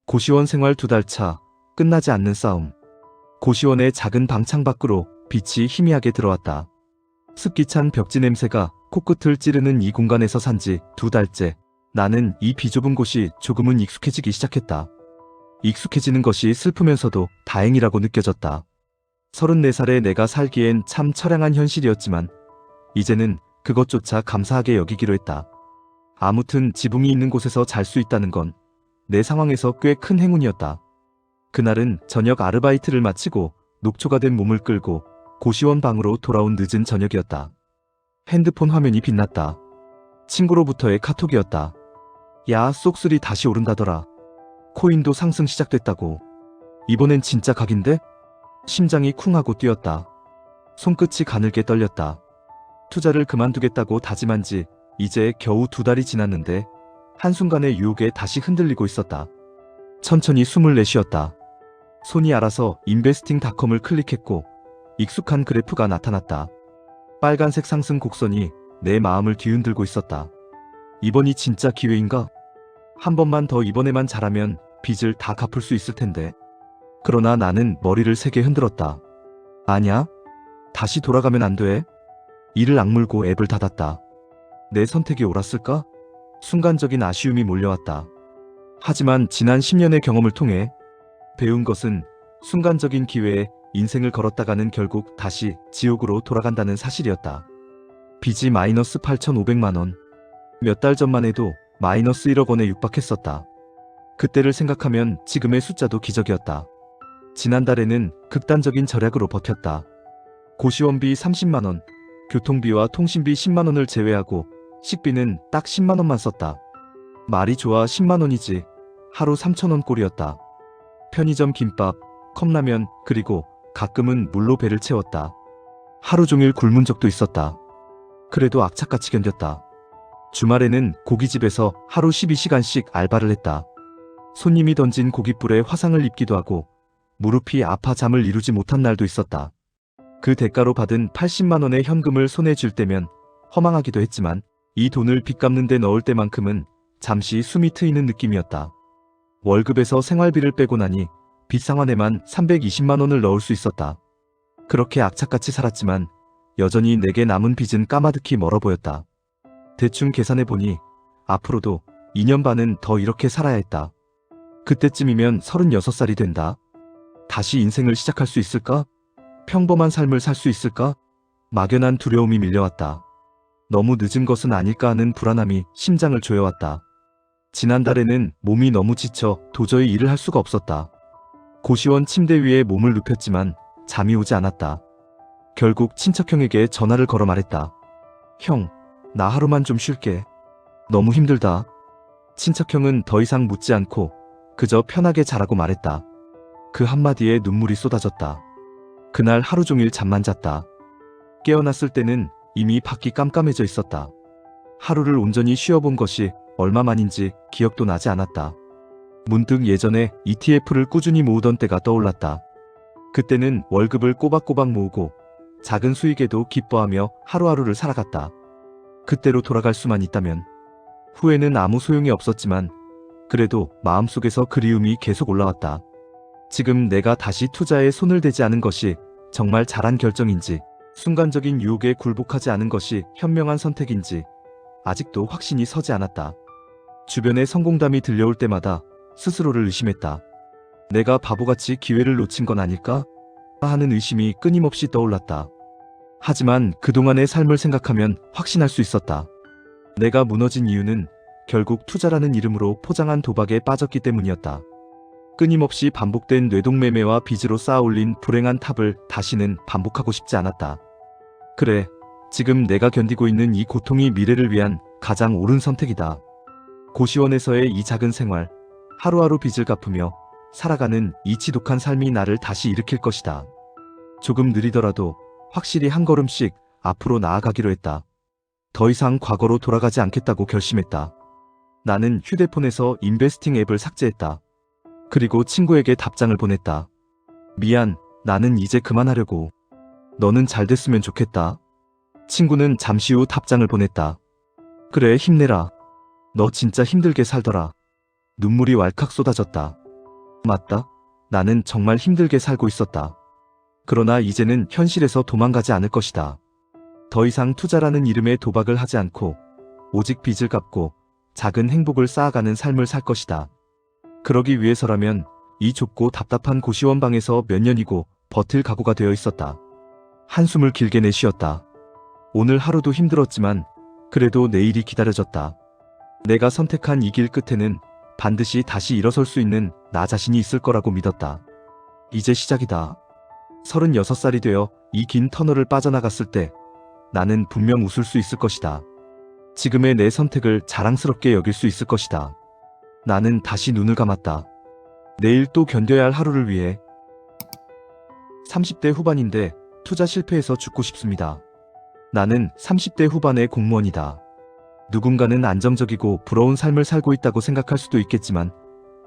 고시원 생활 2달 차, 끝나지 않는 싸움. 고시원의 작은 방 창밖으로 빛이 희미하게 들어왔다. 습기찬 벽지 냄새가 코끝을 찌르는 이 공간에서 산지 2달째. 나는 이 비좁은 곳이 조금은 익숙해지기 시작했다. 익숙해지는 것이 슬프면서도 다행이라고 느껴졌다. 34살의 내가 살기엔 참 처량한 현실이었지만 이제는 그것조차 감사하게 여기기로 했다. 아무튼 지붕이 있는 곳에서 잘 수 있다는 건 내 상황에서 꽤 큰 행운이었다. 그날은 저녁 아르바이트를 마치고 녹초가 된 몸을 끌고 고시원 방으로 돌아온 늦은 저녁이었다. 핸드폰 화면이 빛났다. 친구로부터의 카톡이었다. 야, 쏙술이 다시 오른다더라. 코인도 상승 시작됐다고. 이번엔 진짜 각인데? 심장이 쿵하고 뛰었다. 손끝이 가늘게 떨렸다. 투자를 그만두겠다고 다짐한 지 이제 겨우 2달이 지났는데 한순간에 유혹에 다시 흔들리고 있었다. 천천히 숨을 내쉬었다. 손이 알아서 investing.com을 클릭했고 익숙한 그래프가 나타났다. 빨간색 상승 곡선이 내 마음을 뒤흔들고 있었다. 이번이 진짜 기회인가? 한 번만 더 이번에만 잘하면 빚을 다 갚을 수 있을 텐데. 그러나 나는 머리를 세게 흔들었다. 아냐? 다시 돌아가면 안 돼. 이를 악물고 앱을 닫았다. 내 선택이 옳았을까? 순간적인 아쉬움이 몰려왔다. 하지만 지난 10년의 경험을 통해 배운 것은 순간적인 기회에 인생을 걸었다가는 결국 다시 지옥으로 돌아간다는 사실이었다. 빚이 마이너스 8,500만원. 몇 달 전만 해도 마이너스 1억 원에 육박했었다. 그때를 생각하면 지금의 숫자도 기적이었다. 지난달에는 극단적인 절약으로 버텼다. 고시원비 30만원, 교통비와 통신비 10만원을 제외하고 식비는 딱 10만원만 썼다. 말이 좋아 10만원이지 하루 3,000원 꼴이었다. 편의점 김밥, 컵라면 그리고 가끔은 물로 배를 채웠다. 하루 종일 굶은 적도 있었다. 그래도 악착같이 견뎠다. 주말에는 고깃집에서 하루 12시간씩 알바를 했다. 손님이 던진 고깃불에 화상을 입기도 하고 무릎이 아파 잠을 이루지 못한 날도 있었다. 그 대가로 받은 80만원의 현금을 손에 쥘 때면 허망하기도 했지만 이 돈을 빚 갚는 데 넣을 때만큼은 잠시 숨이 트이는 느낌이었다. 월급에서 생활비를 빼고 나니 빚 상환에만 320만원을 넣을 수 있었다. 그렇게 악착같이 살았지만 여전히 내게 남은 빚은 까마득히 멀어 보였다. 대충 계산해보니 앞으로도 2년 반은 더 이렇게 살아야 했다. 그때쯤이면 36살이 된다. 다시 인생을 시작할 수 있을까? 평범한 삶을 살 수 있을까? 막연한 두려움이 밀려왔다. 너무 늦은 것은 아닐까 하는 불안함이 심장을 조여왔다. 지난달에는 몸이 너무 지쳐 도저히 일을 할 수가 없었다. 고시원 침대 위에 몸을 눕혔지만 잠이 오지 않았다. 결국 친척형에게 전화를 걸어 말했다. 형, 나 하루만 좀 쉴게. 너무 힘들다. 친척형은 더 이상 묻지 않고 그저 편하게 자라고 말했다. 그 한마디에 눈물이 쏟아졌다. 그날 하루 종일 잠만 잤다. 깨어났을 때는 이미 밖이 깜깜해져 있었다. 하루를 온전히 쉬어본 것이 얼마만인지 기억도 나지 않았다. 문득 예전에 ETF를 꾸준히 모으던 때가 떠올랐다. 그때는 월급을 꼬박꼬박 모으고 작은 수익에도 기뻐하며 하루하루를 살아갔다. 그때로 돌아갈 수만 있다면. 후회는 아무 소용이 없었지만 그래도 마음속에서 그리움이 계속 올라왔다. 지금 내가 다시 투자에 손을 대지 않은 것이 정말 잘한 결정인지, 순간적인 유혹에 굴복하지 않은 것이 현명한 선택인지 아직도 확신이 서지 않았다. 주변의 성공담이 들려올 때마다 스스로를 의심했다. 내가 바보같이 기회를 놓친 건 아닐까? 하는 의심이 끊임없이 떠올랐다. 하지만 그동안의 삶을 생각하면 확신할 수 있었다. 내가 무너진 이유는 결국 투자라는 이름으로 포장한 도박에 빠졌기 때문이었다. 끊임없이 반복된 뇌동매매와 빚으로 쌓아올린 불행한 탑을 다시는 반복하고 싶지 않았다. 그래, 지금 내가 견디고 있는 이 고통이 미래를 위한 가장 옳은 선택이다. 고시원에서의 이 작은 생활, 하루하루 빚을 갚으며 살아가는 이 지독한 삶이 나를 다시 일으킬 것이다. 조금 느리더라도 확실히 한 걸음씩 앞으로 나아가기로 했다. 더 이상 과거로 돌아가지 않겠다고 결심했다. 나는 휴대폰에서 인베스팅 앱을 삭제했다. 그리고 친구에게 답장을 보냈다. 미안, 나는 이제 그만하려고. 너는 잘 됐으면 좋겠다. 친구는 잠시 후 답장을 보냈다. 그래, 힘내라. 너 진짜 힘들게 살더라. 눈물이 왈칵 쏟아졌다. 맞다. 나는 정말 힘들게 살고 있었다. 그러나 이제는 현실에서 도망가지 않을 것이다. 더 이상 투자라는 이름의 도박을 하지 않고 오직 빚을 갚고 작은 행복을 쌓아가는 삶을 살 것이다. 그러기 위해서라면 이 좁고 답답한 고시원 방에서 몇 년이고 버틸 각오가 되어 있었다. 한숨을 길게 내쉬었다. 오늘 하루도 힘들었지만 그래도 내일이 기다려졌다. 내가 선택한 이 길 끝에는 반드시 다시 일어설 수 있는 나 자신이 있을 거라고 믿었다. 이제 시작이다. 36살이 되어 이 긴 터널을 빠져나갔을 때 나는 분명 웃을 수 있을 것이다. 지금의 내 선택을 자랑스럽게 여길 수 있을 것이다. 나는 다시 눈을 감았다. 내일 또 견뎌야 할 하루를 위해. 30대 후반인데 투자 실패해서 죽고 싶습니다. 나는 30대 후반의 공무원이다. 누군가는 안정적이고 부러운 삶을 살고 있다고 생각할 수도 있겠지만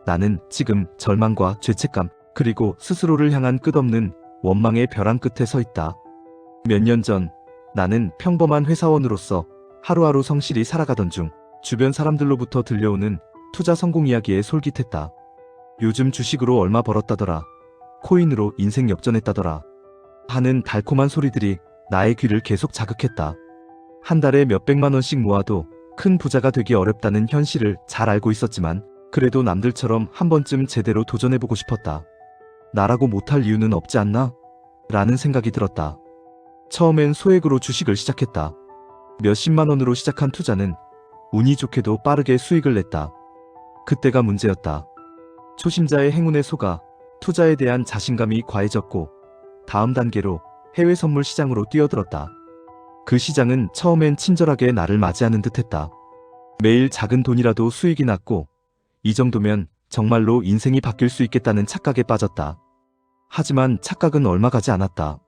나는 지금 절망과 죄책감 그리고 스스로를 향한 끝없는 원망의 벼랑 끝에 서 있다. 몇 년 전 나는 평범한 회사원으로서 하루하루 성실히 살아가던 중 주변 사람들로부터 들려오는 투자 성공 이야기에 솔깃했다. 요즘 주식으로 얼마 벌었다더라. 코인으로 인생 역전했다더라. 하는 달콤한 소리들이 나의 귀를 계속 자극했다. 한 달에 몇백만 원씩 모아도 큰 부자가 되기 어렵다는 현실을 잘 알고 있었지만 그래도 남들처럼 한 번쯤 제대로 도전해보고 싶었다. 나라고 못할 이유는 없지 않나? 라는 생각이 들었다. 처음엔 소액으로 주식을 시작했다. 몇십만 원으로 시작한 투자는 운이 좋게도 빠르게 수익을 냈다. 그때가 문제였다. 초심자의 행운에 속아 투자에 대한 자신감이 과해졌고 다음 단계로 해외 선물 시장으로 뛰어들었다. 그 시장은 처음엔 친절하게 나를 맞이하는 듯했다. 매일 작은 돈이라도 수익이 났고 이 정도면 정말로 인생이 바뀔 수 있겠다는 착각에 빠졌다. 하지만 착각은 얼마 가지 않았다.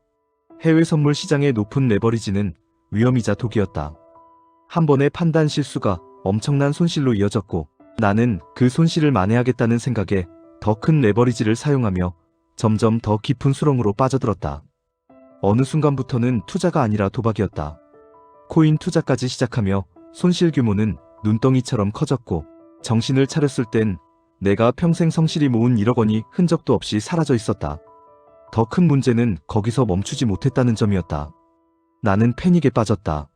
해외 선물 시장의 높은 레버리지는 위험이자 독이었다. 한 번의 판단 실수가 엄청난 손실로 이어졌고 나는 그 손실을 만회하겠다는 생각에 더 큰 레버리지를 사용하며 점점 더 깊은 수렁으로 빠져들었다. 어느 순간부터는 투자가 아니라 도박이었다. 코인 투자까지 시작하며 손실 규모는 눈덩이처럼 커졌고 정신을 차렸을 땐 내가 평생 성실히 모은 1억 원이 흔적도 없이 사라져 있었다. 더 큰 문제는 거기서 멈추지 못했다는 점이었다. 나는 패닉에 빠졌다.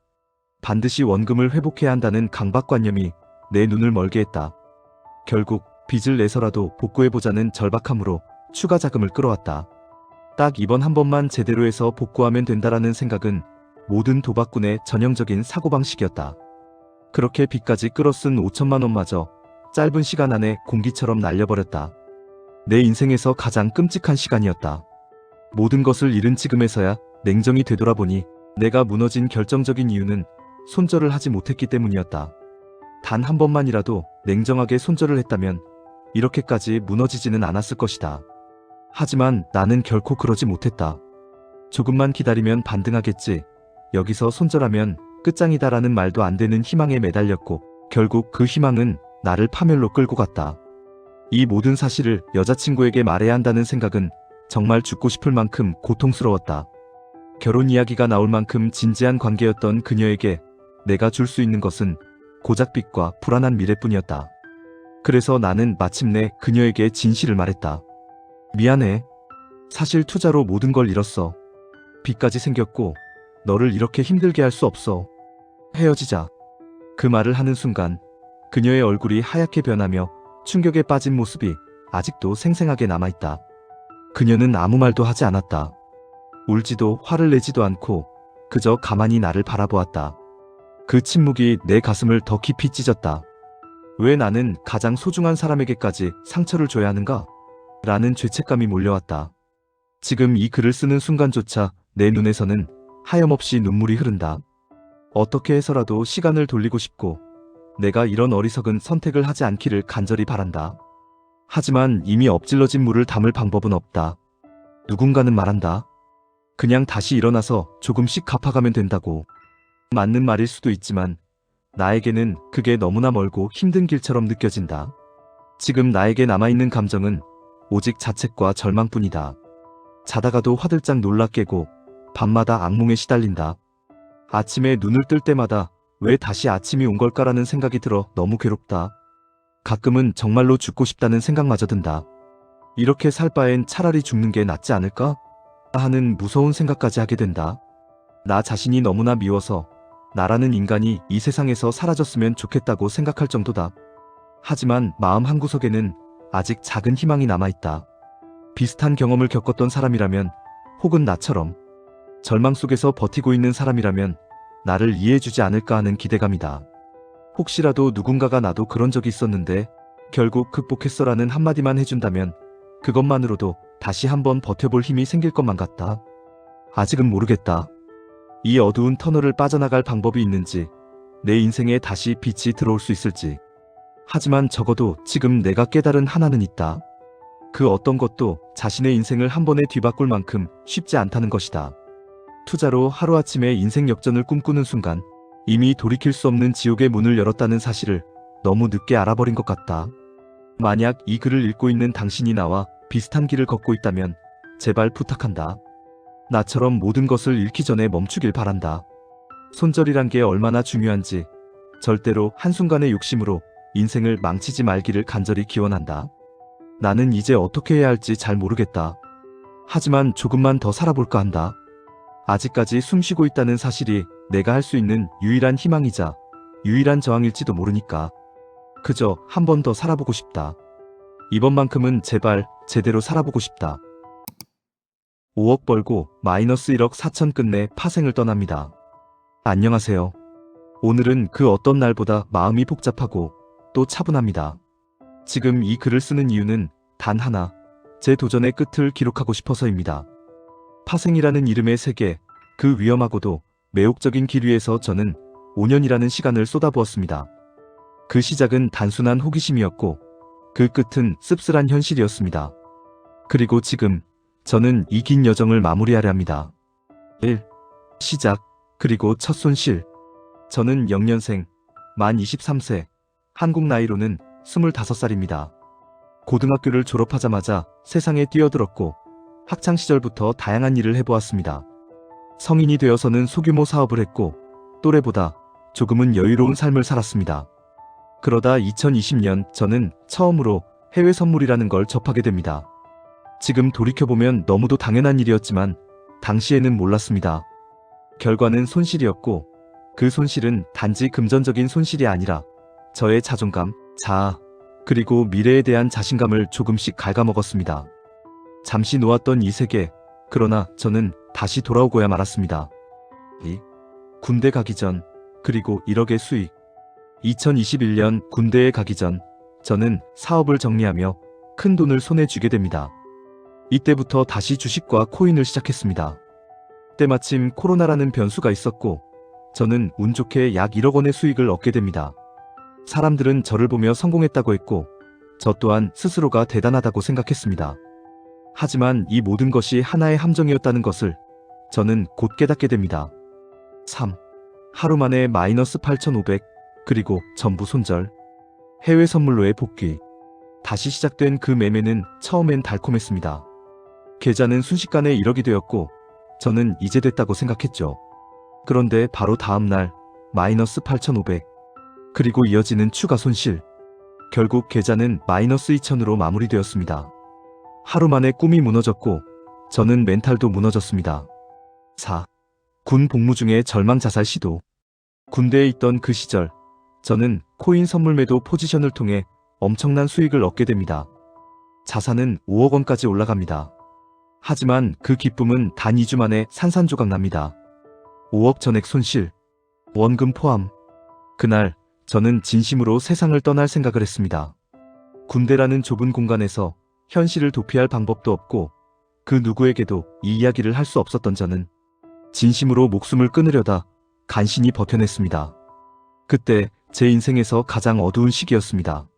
반드시 원금을 회복해야 한다는 강박관념이 내 눈을 멀게 했다. 결국 빚을 내서라도 복구해보자는 절박함으로 추가 자금을 끌어왔다. 딱 이번 한 번만 제대로 해서 복구하면 된다라는 생각은 모든 도박꾼의 전형적인 사고방식이었다. 그렇게 빚까지 끌어쓴 5천만 원마저 짧은 시간 안에 공기처럼 날려버렸다. 내 인생에서 가장 끔찍한 시간이었다. 모든 것을 잃은 지금에서야 냉정히 되돌아보니 내가 무너진 결정적인 이유는 손절을 하지 못했기 때문이었다. 단 한 번만이라도 냉정하게 손절을 했다면 이렇게까지 무너지지는 않았을 것이다. 하지만 나는 결코 그러지 못했다. 조금만 기다리면 반등하겠지. 여기서 손절하면 끝장이다라는 말도 안 되는 희망에 매달렸고 결국 그 희망은 나를 파멸로 끌고 갔다. 이 모든 사실을 여자친구에게 말해야 한다는 생각은 정말 죽고 싶을 만큼 고통스러웠다. 결혼 이야기가 나올 만큼 진지한 관계였던 그녀에게 내가 줄 수 있는 것은 고작 빚과 불안한 미래뿐이었다. 그래서 나는 마침내 그녀에게 진실을 말했다. 미안해. 사실 투자로 모든 걸 잃었어. 빚까지 생겼고 너를 이렇게 힘들게 할 수 없어. 헤어지자. 그 말을 하는 순간 그녀의 얼굴이 하얗게 변하며 충격에 빠진 모습이 아직도 생생하게 남아있다. 그녀는 아무 말도 하지 않았다. 울지도 화를 내지도 않고 그저 가만히 나를 바라보았다. 그 침묵이 내 가슴을 더 깊이 찢었다. 왜 나는 가장 소중한 사람에게까지 상처를 줘야 하는가? 라는 죄책감이 몰려왔다. 지금 이 글을 쓰는 순간조차 내 눈에서는 하염없이 눈물이 흐른다. 어떻게 해서라도 시간을 돌리고 싶고 내가 이런 어리석은 선택을 하지 않기를 간절히 바란다. 하지만 이미 엎질러진 물을 담을 방법은 없다. 누군가는 말한다. 그냥 다시 일어나서 조금씩 갚아가면 된다고. 맞는 말일 수도 있지만 나에게는 그게 너무나 멀고 힘든 길처럼 느껴진다. 지금 나에게 남아있는 감정은 오직 자책과 절망뿐이다. 자다가도 화들짝 놀라 깨고 밤마다 악몽에 시달린다. 아침에 눈을 뜰 때마다 왜 다시 아침이 온 걸까라는 생각이 들어 너무 괴롭다. 가끔은 정말로 죽고 싶다는 생각마저 든다. 이렇게 살 바엔 차라리 죽는 게 낫지 않을까? 하는 무서운 생각까지 하게 된다. 나 자신이 너무나 미워서 나라는 인간이 이 세상에서 사라졌으면 좋겠다고 생각할 정도다. 하지만 마음 한구석에는 아직 작은 희망이 남아있다. 비슷한 경험을 겪었던 사람이라면, 혹은 나처럼 절망 속에서 버티고 있는 사람이라면 나를 이해해주지 않을까 하는 기대감이다. 혹시라도 누군가가 나도 그런 적이 있었는데 결국 극복했어라는 한마디만 해준다면 그것만으로도 다시 한번 버텨볼 힘이 생길 것만 같다. 아직은 모르겠다. 이 어두운 터널을 빠져나갈 방법이 있는지, 내 인생에 다시 빛이 들어올 수 있을지. 하지만 적어도 지금 내가 깨달은 하나는 있다. 그 어떤 것도 자신의 인생을 한 번에 뒤바꿀 만큼 쉽지 않다는 것이다. 투자로 하루아침에 인생 역전을 꿈꾸는 순간 이미 돌이킬 수 없는 지옥의 문을 열었다는 사실을 너무 늦게 알아버린 것 같다. 만약 이 글을 읽고 있는 당신이 나와 비슷한 길을 걷고 있다면 제발 부탁한다. 나처럼 모든 것을 잃기 전에 멈추길 바란다. 손절이란 게 얼마나 중요한지 절대로 한순간의 욕심으로 인생을 망치지 말기를 간절히 기원한다. 나는 이제 어떻게 해야 할지 잘 모르겠다. 하지만 조금만 더 살아볼까 한다. 아직까지 숨쉬고 있다는 사실이 내가 할 수 있는 유일한 희망이자 유일한 저항일지도 모르니까. 그저 한 번 더 살아보고 싶다. 이번만큼은 제발 제대로 살아보고 싶다. 5억 벌고 마이너스 1억 4천 끝내 파생을 떠납니다. 안녕하세요. 오늘은 그 어떤 날보다 마음이 복잡하고 또 차분합니다. 지금 이 글을 쓰는 이유는 단 하나, 제 도전의 끝을 기록하고 싶어서입니다. 파생이라는 이름의 세계, 그 위험하고도 매혹적인 길 위에서 저는 5년이라는 시간을 쏟아부었습니다. 그 시작은 단순한 호기심이었고 그 끝은 씁쓸한 현실이었습니다. 그리고 지금 저는 이 긴 여정을 마무리하려 합니다. 1. 시작, 그리고 첫 손실. 저는 0년생, 만 23세, 한국 나이로는 25살입니다. 고등학교를 졸업하자마자 세상에 뛰어들었고 학창시절부터 다양한 일을 해보았습니다. 성인이 되어서는 소규모 사업을 했고 또래보다 조금은 여유로운 삶을 살았습니다. 그러다 2020년 저는 처음으로 해외 선물이라는 걸 접하게 됩니다. 지금 돌이켜보면 너무도 당연한 일이었지만 당시에는 몰랐습니다. 결과는 손실이었고 그 손실은 단지 금전적인 손실이 아니라 저의 자존감, 자아, 그리고 미래에 대한 자신감을 조금씩 갉아먹었습니다. 잠시 놓았던 이 세계, 그러나 저는 다시 돌아오고야 말았습니다. 군대 가기 전, 그리고 1억의 수익. 2021년 군대에 가기 전 저는 사업을 정리하며 큰 돈을 손에 쥐게 됩니다. 이때부터 다시 주식과 코인을 시작했습니다. 때마침 코로나라는 변수가 있었고 저는 운 좋게 약 1억 원의 수익을 얻게 됩니다. 사람들은 저를 보며 성공했다고 했고 저 또한 스스로가 대단하다고 생각했습니다. 하지만 이 모든 것이 하나의 함정이었다는 것을 저는 곧 깨닫게 됩니다. 3. 하루 만에 마이너스 8,500, 그리고 전부 손절. 해외 선물로의 복귀. 다시 시작된 그 매매는 처음엔 달콤했습니다. 계좌는 순식간에 1억이 되었고 저는 이제 됐다고 생각했죠. 그런데 바로 다음날 마이너스 8,500, 그리고 이어지는 추가 손실. 결국 계좌는 마이너스 2,000으로 마무리되었습니다. 하루 만에 꿈이 무너졌고 저는 멘탈도 무너졌습니다. 4. 군 복무 중에 절망 자살 시도. 군대에 있던 그 시절 저는 코인 선물 매도 포지션을 통해 엄청난 수익을 얻게 됩니다. 자산은 5억 원까지 올라갑니다. 하지만 그 기쁨은 단 2주 만에 산산조각 납니다. 5억 전액 손실, 원금 포함. 그날 저는 진심으로 세상을 떠날 생각을 했습니다. 군대라는 좁은 공간에서 현실을 도피할 방법도 없고 그 누구에게도 이 이야기를 할 수 없었던 저는 진심으로 목숨을 끊으려다 간신히 버텨냈습니다. 그때 제 인생에서 가장 어두운 시기였습니다.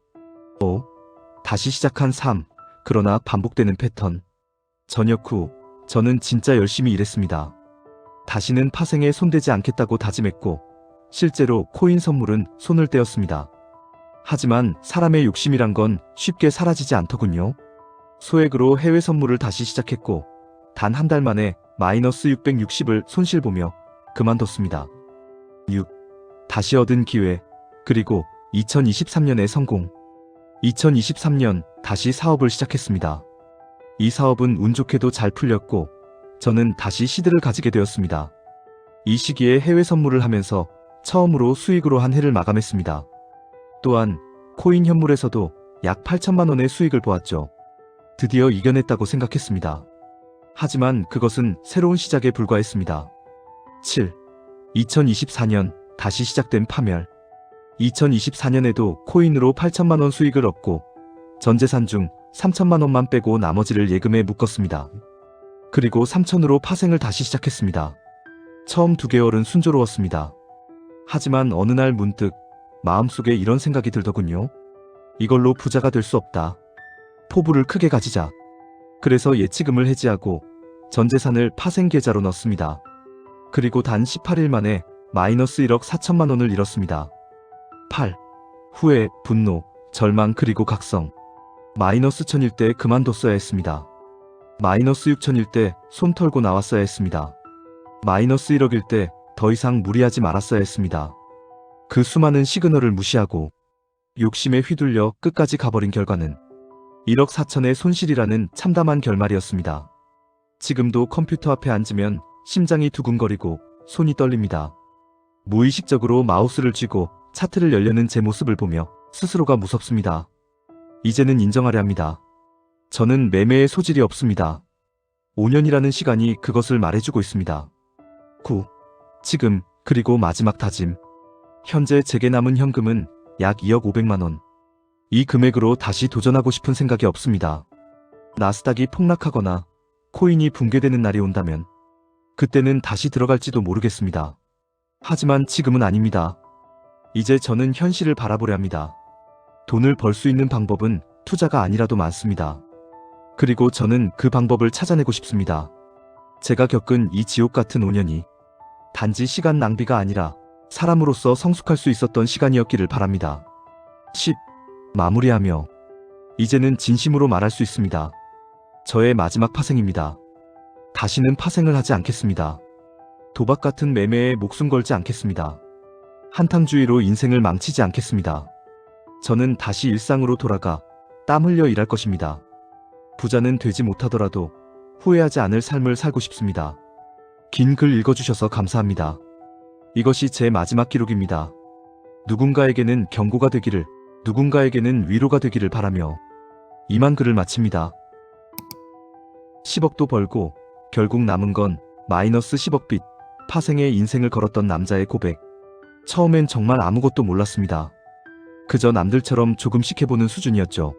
다시 시작한 삶, 그러나 반복되는 패턴. 저녁 후 저는 진짜 열심히 일했습니다. 다시는 파생에 손대지 않겠다고 다짐했고 실제로 코인 선물은 손을 떼었습니다. 하지만 사람의 욕심이란 건 쉽게 사라지지 않더군요. 소액으로 해외 선물을 다시 시작했고 단 한 달 만에 마이너스 660을 손실보며 그만뒀습니다. 6. 다시 얻은 기회, 그리고 2023년의 성공. 2023년 다시 사업을 시작했습니다. 이 사업은 운 좋게도 잘 풀렸고 저는 다시 시드를 가지게 되었습니다. 이 시기에 해외 선물을 하면서 처음으로 수익으로 한 해를 마감했습니다. 또한 코인 현물에서도 약 8천만 원의 수익을 보았죠. 드디어 이겨냈다고 생각했습니다. 하지만 그것은 새로운 시작에 불과했습니다. 7. 2024년 다시 시작된 파멸. 2024년에도 코인으로 8천만 원 수익을 얻고 전 재산 중 3천만 원만 빼고 나머지를 예금에 묶었습니다. 그리고 3천으로 파생을 다시 시작했습니다. 처음 2개월은 순조로웠습니다. 하지만 어느 날 문득 마음속에 이런 생각이 들더군요. 이걸로 부자가 될 수 없다. 포부를 크게 가지자. 그래서 예치금을 해지하고 전 재산을 파생 계좌로 넣습니다. 그리고 단 18일 만에 마이너스 1억 4천만 원을 잃었습니다. 8. 후회, 분노, 절망 그리고 각성. 마이너스 1000일 때 그만뒀어야 했습니다. 마이너스 6000일 때 손 털고 나왔어야 했습니다. 마이너스 1억일 때 더 이상 무리하지 말았어야 했습니다. 그 수많은 시그널을 무시하고 욕심에 휘둘려 끝까지 가버린 결과는 1억 4천의 손실이라는 참담한 결말이었습니다. 지금도 컴퓨터 앞에 앉으면 심장이 두근거리고 손이 떨립니다. 무의식적으로 마우스를 쥐고 차트를 열려는 제 모습을 보며 스스로가 무섭습니다. 이제는 인정하려 합니다. 저는 매매에 소질이 없습니다. 5년이라는 시간이 그것을 말해주고 있습니다. 9. 지금, 그리고 마지막 다짐. 현재 제게 남은 현금은 약 2억 500만 원. 이 금액으로 다시 도전하고 싶은 생각이 없습니다. 나스닥이 폭락하거나 코인이 붕괴되는 날이 온다면 그때는 다시 들어갈지도 모르겠습니다. 하지만 지금은 아닙니다. 이제 저는 현실을 바라보려 합니다. 돈을 벌 수 있는 방법은 투자가 아니라도 많습니다. 그리고 저는 그 방법을 찾아내고 싶습니다. 제가 겪은 이 지옥 같은 5년이 단지 시간 낭비가 아니라 사람으로서 성숙할 수 있었던 시간이었기를 바랍니다. 10. 마무리하며 이제는 진심으로 말할 수 있습니다. 저의 마지막 파생입니다. 다시는 파생을 하지 않겠습니다. 도박 같은 매매에 목숨 걸지 않겠습니다. 한탕주의로 인생을 망치지 않겠습니다. 저는 다시 일상으로 돌아가 땀 흘려 일할 것입니다. 부자는 되지 못하더라도 후회하지 않을 삶을 살고 싶습니다. 긴 글 읽어주셔서 감사합니다. 이것이 제 마지막 기록입니다. 누군가에게는 경고가 되기를, 누군가에게는 위로가 되기를 바라며 이만 글을 마칩니다. 10억도 벌고 결국 남은 건 마이너스 10억 빚, 파생의 인생을 걸었던 남자의 고백. 처음엔 정말 아무것도 몰랐습니다. 그저 남들처럼 조금씩 해보는 수준이었죠.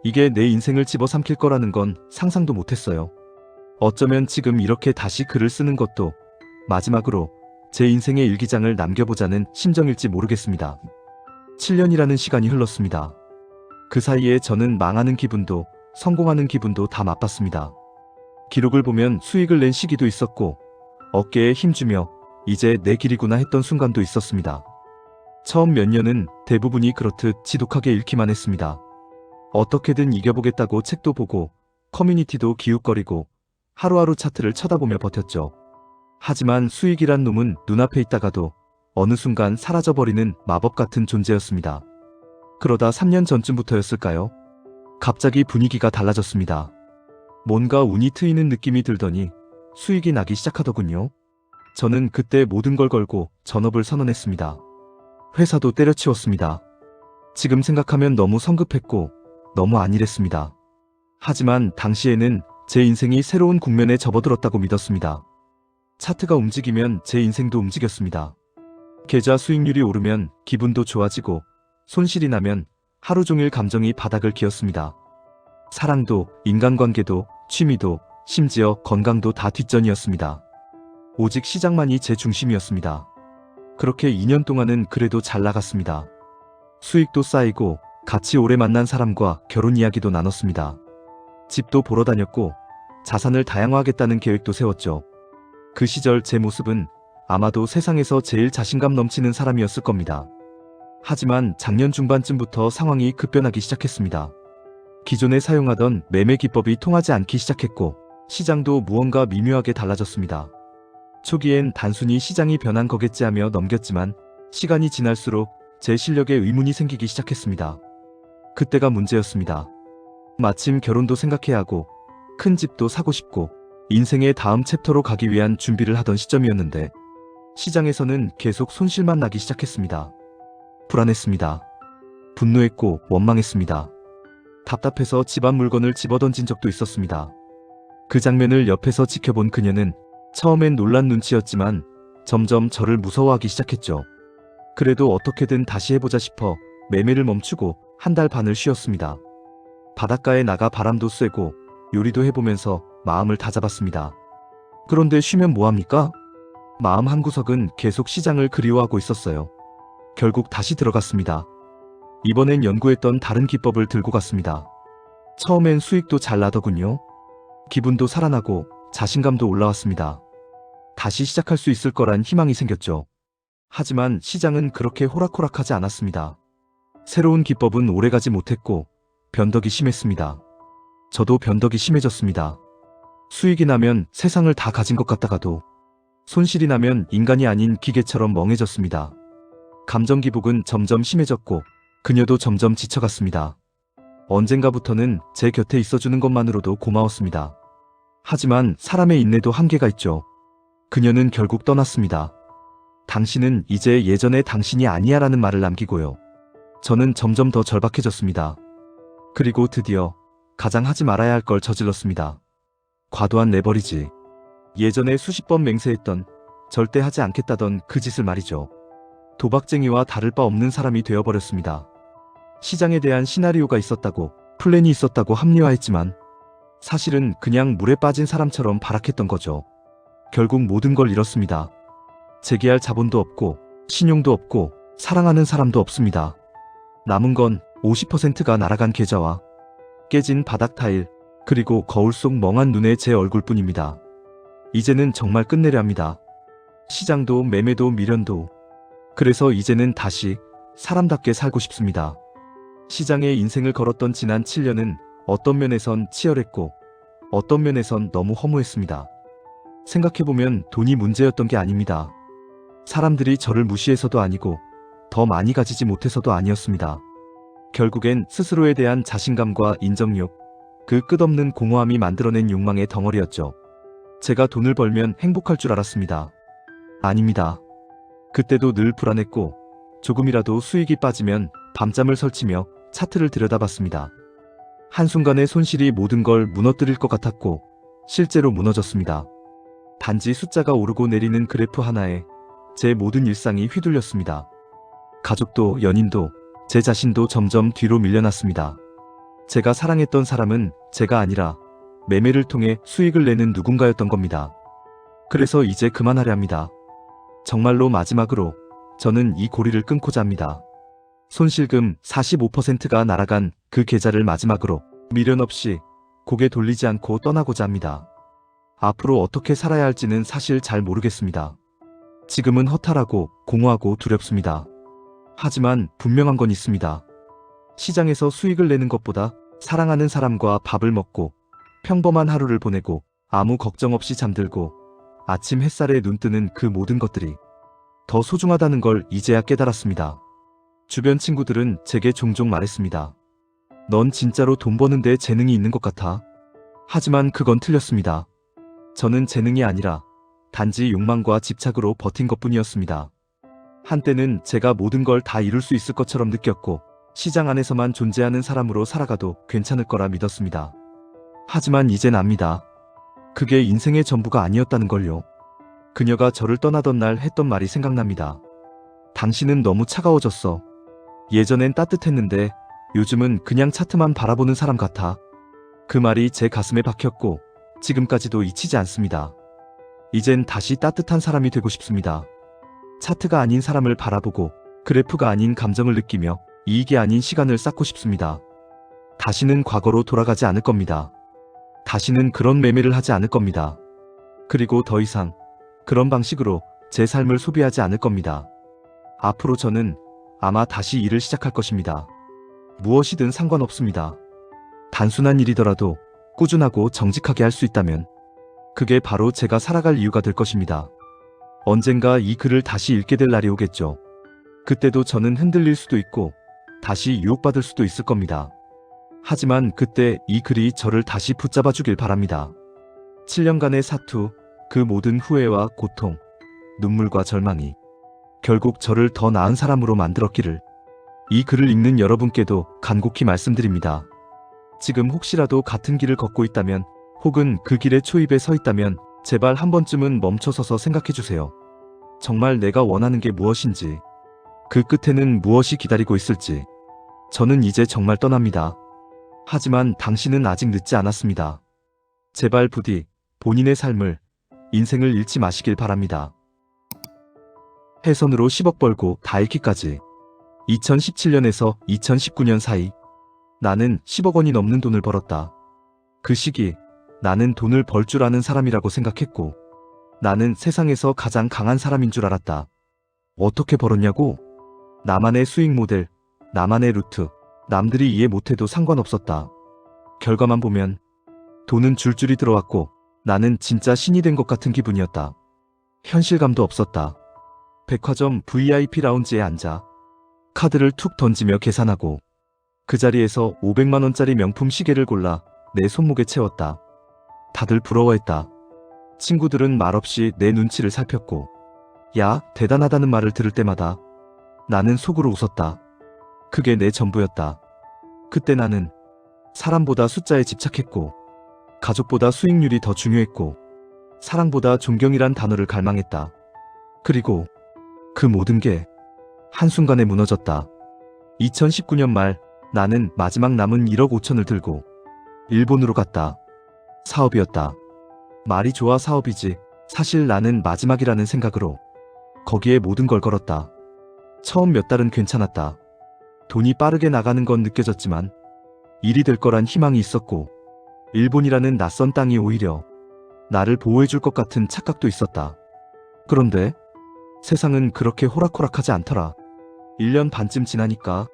이게 내 인생을 집어삼킬 거라는 건 상상도 못했어요. 어쩌면 지금 이렇게 다시 글을 쓰는 것도 마지막으로 제 인생의 일기장을 남겨보자는 심정일지 모르겠습니다. 7년이라는 시간이 흘렀습니다. 그 사이에 저는 망하는 기분도 성공하는 기분도 다 맛봤습니다. 기록을 보면 수익을 낸 시기도 있었고 어깨에 힘주며 이제 내 길이구나 했던 순간도 있었습니다. 처음 몇 년은 대부분이 그렇듯 지독하게 잃기만 했습니다. 어떻게든 이겨보겠다고 책도 보고 커뮤니티도 기웃거리고 하루하루 차트를 쳐다보며 버텼죠. 하지만 수익이란 놈은 눈앞에 있다가도 어느 순간 사라져버리는 마법 같은 존재였습니다. 그러다 3년 전쯤부터였을까요? 갑자기 분위기가 달라졌습니다. 뭔가 운이 트이는 느낌이 들더니 수익이 나기 시작하더군요. 저는 그때 모든 걸 걸고 전업을 선언했습니다. 회사도 때려치웠습니다. 지금 생각하면 너무 성급했고 너무 안일했습니다. 하지만 당시에는 제 인생이 새로운 국면에 접어들었다고 믿었습니다. 차트가 움직이면 제 인생도 움직였습니다. 계좌 수익률이 오르면 기분도 좋아지고 손실이 나면 하루 종일 감정이 바닥을 기었습니다. 사랑도, 인간관계도, 취미도, 심지어 건강도 다 뒷전이었습니다. 오직 시장만이 제 중심이었습니다. 그렇게 2년 동안은 그래도 잘 나갔습니다. 수익도 쌓이고 같이 오래 만난 사람과 결혼 이야기도 나눴습니다. 집도 보러 다녔고 자산을 다양화하겠다는 계획도 세웠죠. 그 시절 제 모습은 아마도 세상에서 제일 자신감 넘치는 사람이었을 겁니다. 하지만 작년 중반쯤부터 상황이 급변하기 시작했습니다. 기존에 사용하던 매매 기법이 통하지 않기 시작했고 시장도 무언가 미묘하게 달라졌습니다. 초기엔 단순히 시장이 변한 거겠지 하며 넘겼지만 시간이 지날수록 제 실력에 의문이 생기기 시작했습니다. 그때가 문제였습니다. 마침 결혼도 생각해야 하고 큰 집도 사고 싶고 인생의 다음 챕터로 가기 위한 준비를 하던 시점이었는데 시장에서는 계속 손실만 나기 시작했습니다. 불안했습니다. 분노했고 원망했습니다. 답답해서 집안 물건을 집어던진 적도 있었습니다. 그 장면을 옆에서 지켜본 그녀는 처음엔 놀란 눈치였지만 점점 저를 무서워하기 시작했죠. 그래도 어떻게든 다시 해보자 싶어 매매를 멈추고 한 달 반을 쉬었습니다. 바닷가에 나가 바람도 쐬고 요리도 해보면서 마음을 다잡았습니다. 그런데 쉬면 뭐합니까? 마음 한구석은 계속 시장을 그리워하고 있었어요. 결국 다시 들어갔습니다. 이번엔 연구했던 다른 기법을 들고 갔습니다. 처음엔 수익도 잘 나더군요. 기분도 살아나고 자신감도 올라왔습니다. 다시 시작할 수 있을 거란 희망이 생겼죠. 하지만 시장은 그렇게 호락호락하지 않았습니다. 새로운 기법은 오래가지 못했고 변덕이 심했습니다. 저도 변덕이 심해졌습니다. 수익이 나면 세상을 다 가진 것 같다가도 손실이 나면 인간이 아닌 기계처럼 멍해졌습니다. 감정 기복은 점점 심해졌고 그녀도 점점 지쳐갔습니다. 언젠가부터는 제 곁에 있어주는 것만으로도 고마웠습니다. 하지만 사람의 인내도 한계가 있죠. 그녀는 결국 떠났습니다. 당신은 이제 예전의 당신이 아니야 라는 말을 남기고요. 저는 점점 더 절박해졌습니다. 그리고 드디어 가장 하지 말아야 할 걸 저질렀습니다. 과도한 레버리지. 예전에 수십 번 맹세했던 절대 하지 않겠다던 그 짓을 말이죠. 도박쟁이와 다를 바 없는 사람이 되어버렸습니다. 시장에 대한 시나리오가 있었다고 플랜이 있었다고 합리화했지만 사실은 그냥 물에 빠진 사람처럼 발악했던 거죠. 결국 모든 걸 잃었습니다. 재기할 자본도 없고 신용도 없고 사랑하는 사람도 없습니다. 남은 건 50%가 날아간 계좌와 깨진 바닥 타일 그리고 거울 속 멍한 눈의 제 얼굴뿐입니다. 이제는 정말 끝내려 합니다. 시장도 매매도 미련도. 그래서 이제는 다시 사람답게 살고 싶습니다. 시장에 인생을 걸었던 지난 7년은 어떤 면에선 치열했고 어떤 면에선 너무 허무했습니다. 생각해보면 돈이 문제였던 게 아닙니다. 사람들이 저를 무시해서도 아니고 더 많이 가지지 못해서도 아니었습니다. 결국엔 스스로에 대한 자신감과 인정욕, 그 끝없는 공허함이 만들어낸 욕망의 덩어리였죠. 제가 돈을 벌면 행복할 줄 알았습니다. 아닙니다. 그때도 늘 불안했고 조금이라도 수익이 빠지면 밤잠을 설치며 차트를 들여다봤습니다. 한순간의 손실이 모든 걸 무너뜨릴 것 같았고 실제로 무너졌습니다. 단지 숫자가 오르고 내리는 그래프 하나에 제 모든 일상이 휘둘렸습니다. 가족도 연인도 제 자신도 점점 뒤로 밀려났습니다. 제가 사랑했던 사람은 제가 아니라 매매를 통해 수익을 내는 누군가였던 겁니다. 그래서 이제 그만하려 합니다. 정말로 마지막으로 저는 이 고리를 끊고자 합니다. 손실금 45%가 날아간 그 계좌를 마지막으로 미련 없이 고개 돌리지 않고 떠나고자 합니다. 앞으로 어떻게 살아야 할지는 사실 잘 모르겠습니다. 지금은 허탈하고 공허하고 두렵습니다. 하지만 분명한 건 있습니다. 시장에서 수익을 내는 것보다 사랑하는 사람과 밥을 먹고 평범한 하루를 보내고 아무 걱정 없이 잠들고 아침 햇살에 눈 뜨는 그 모든 것들이 더 소중하다는 걸 이제야 깨달았습니다. 주변 친구들은 제게 종종 말했습니다. 넌 진짜로 돈 버는데 재능이 있는 것 같아. 하지만 그건 틀렸습니다. 저는 재능이 아니라 단지 욕망과 집착으로 버틴 것뿐이었습니다. 한때는 제가 모든 걸 다 이룰 수 있을 것처럼 느꼈고 시장 안에서만 존재하는 사람으로 살아가도 괜찮을 거라 믿었습니다. 하지만 이젠 압니다. 그게 인생의 전부가 아니었다는 걸요. 그녀가 저를 떠나던 날 했던 말이 생각납니다. 당신은 너무 차가워졌어. 예전엔 따뜻했는데 요즘은 그냥 차트만 바라보는 사람 같아. 그 말이 제 가슴에 박혔고 지금까지도 잊히지 않습니다. 이젠 다시 따뜻한 사람이 되고 싶습니다. 차트가 아닌 사람을 바라보고 그래프가 아닌 감정을 느끼며 이익이 아닌 시간을 쌓고 싶습니다. 다시는 과거로 돌아가지 않을 겁니다. 다시는 그런 매매를 하지 않을 겁니다. 그리고 더 이상 그런 방식으로 제 삶을 소비하지 않을 겁니다. 앞으로 저는 아마 다시 일을 시작할 것입니다. 무엇이든 상관없습니다. 단순한 일이더라도 꾸준하고 정직하게 할 수 있다면 그게 바로 제가 살아갈 이유가 될 것입니다. 언젠가 이 글을 다시 읽게 될 날이 오겠죠. 그때도 저는 흔들릴 수도 있고 다시 유혹받을 수도 있을 겁니다. 하지만 그때 이 글이 저를 다시 붙잡아 주길 바랍니다. 7년간의 사투, 그 모든 후회와 고통, 눈물과 절망이 결국 저를 더 나은 사람으로 만들었기를 이 글을 읽는 여러분께도 간곡히 말씀드립니다. 지금 혹시라도 같은 길을 걷고 있다면 혹은 그 길의 초입에 서 있다면 제발 한 번쯤은 멈춰서서 생각해 주세요. 정말 내가 원하는 게 무엇인지, 그 끝에는 무엇이 기다리고 있을지. 저는 이제 정말 떠납니다. 하지만 당신은 아직 늦지 않았습니다. 제발 부디 본인의 삶을, 인생을 잃지 마시길 바랍니다. 해선으로 10억 벌고 다 잃기까지. 2017년에서 2019년 사이 나는 10억 원이 넘는 돈을 벌었다. 그 시기 나는 돈을 벌 줄 아는 사람이라고 생각했고 나는 세상에서 가장 강한 사람인 줄 알았다. 어떻게 벌었냐고? 나만의 수익 모델, 나만의 루트, 남들이 이해 못해도 상관없었다. 결과만 보면 돈은 줄줄이 들어왔고 나는 진짜 신이 된 것 같은 기분이었다. 현실감도 없었다. 백화점 VIP 라운지에 앉아 카드를 툭 던지며 계산하고 그 자리에서 500만 원짜리 명품 시계를 골라 내 손목에 채웠다. 다들 부러워했다. 친구들은 말없이 내 눈치를 살폈고 야, 대단하다는 말을 들을 때마다 나는 속으로 웃었다. 그게 내 전부였다. 그때 나는 사람보다 숫자에 집착했고 가족보다 수익률이 더 중요했고 사랑보다 존경이란 단어를 갈망했다. 그리고 그 모든 게 한순간에 무너졌다. 2019년 말 나는 마지막 남은 1억 5천을 들고 일본으로 갔다. 사업이었다. 말이 좋아 사업이지 사실 나는 마지막이라는 생각으로 거기에 모든 걸 걸었다. 처음 몇 달은 괜찮았다. 돈이 빠르게 나가는 건 느껴졌지만 일이 될 거란 희망이 있었고 일본이라는 낯선 땅이 오히려 나를 보호해줄 것 같은 착각도 있었다. 그런데 세상은 그렇게 호락호락하지 않더라. 1년 반쯤 지나니까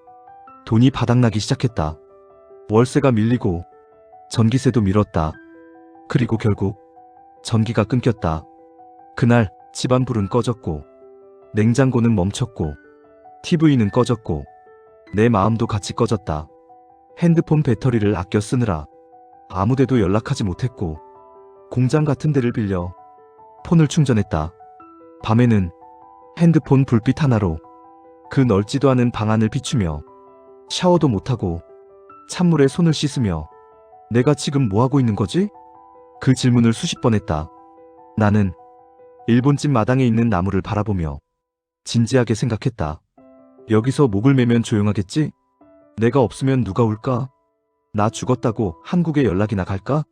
돈이 바닥나기 시작했다. 월세가 밀리고 전기세도 밀었다. 그리고 결국 전기가 끊겼다. 그날 집안 불은 꺼졌고 냉장고는 멈췄고 TV는 꺼졌고 내 마음도 같이 꺼졌다. 핸드폰 배터리를 아껴 쓰느라 아무데도 연락하지 못했고 공장 같은 데를 빌려 폰을 충전했다. 밤에는 핸드폰 불빛 하나로 그 넓지도 않은 방 안을 비추며 샤워도 못하고 찬물에 손을 씻으며 내가 지금 뭐하고 있는 거지? 그 질문을 수십 번 했다. 나는 일본집 마당에 있는 나무를 바라보며 진지하게 생각했다. 여기서 목을 매면 조용하겠지? 내가 없으면 누가 올까? 나 죽었다고 한국에 연락이나 갈까?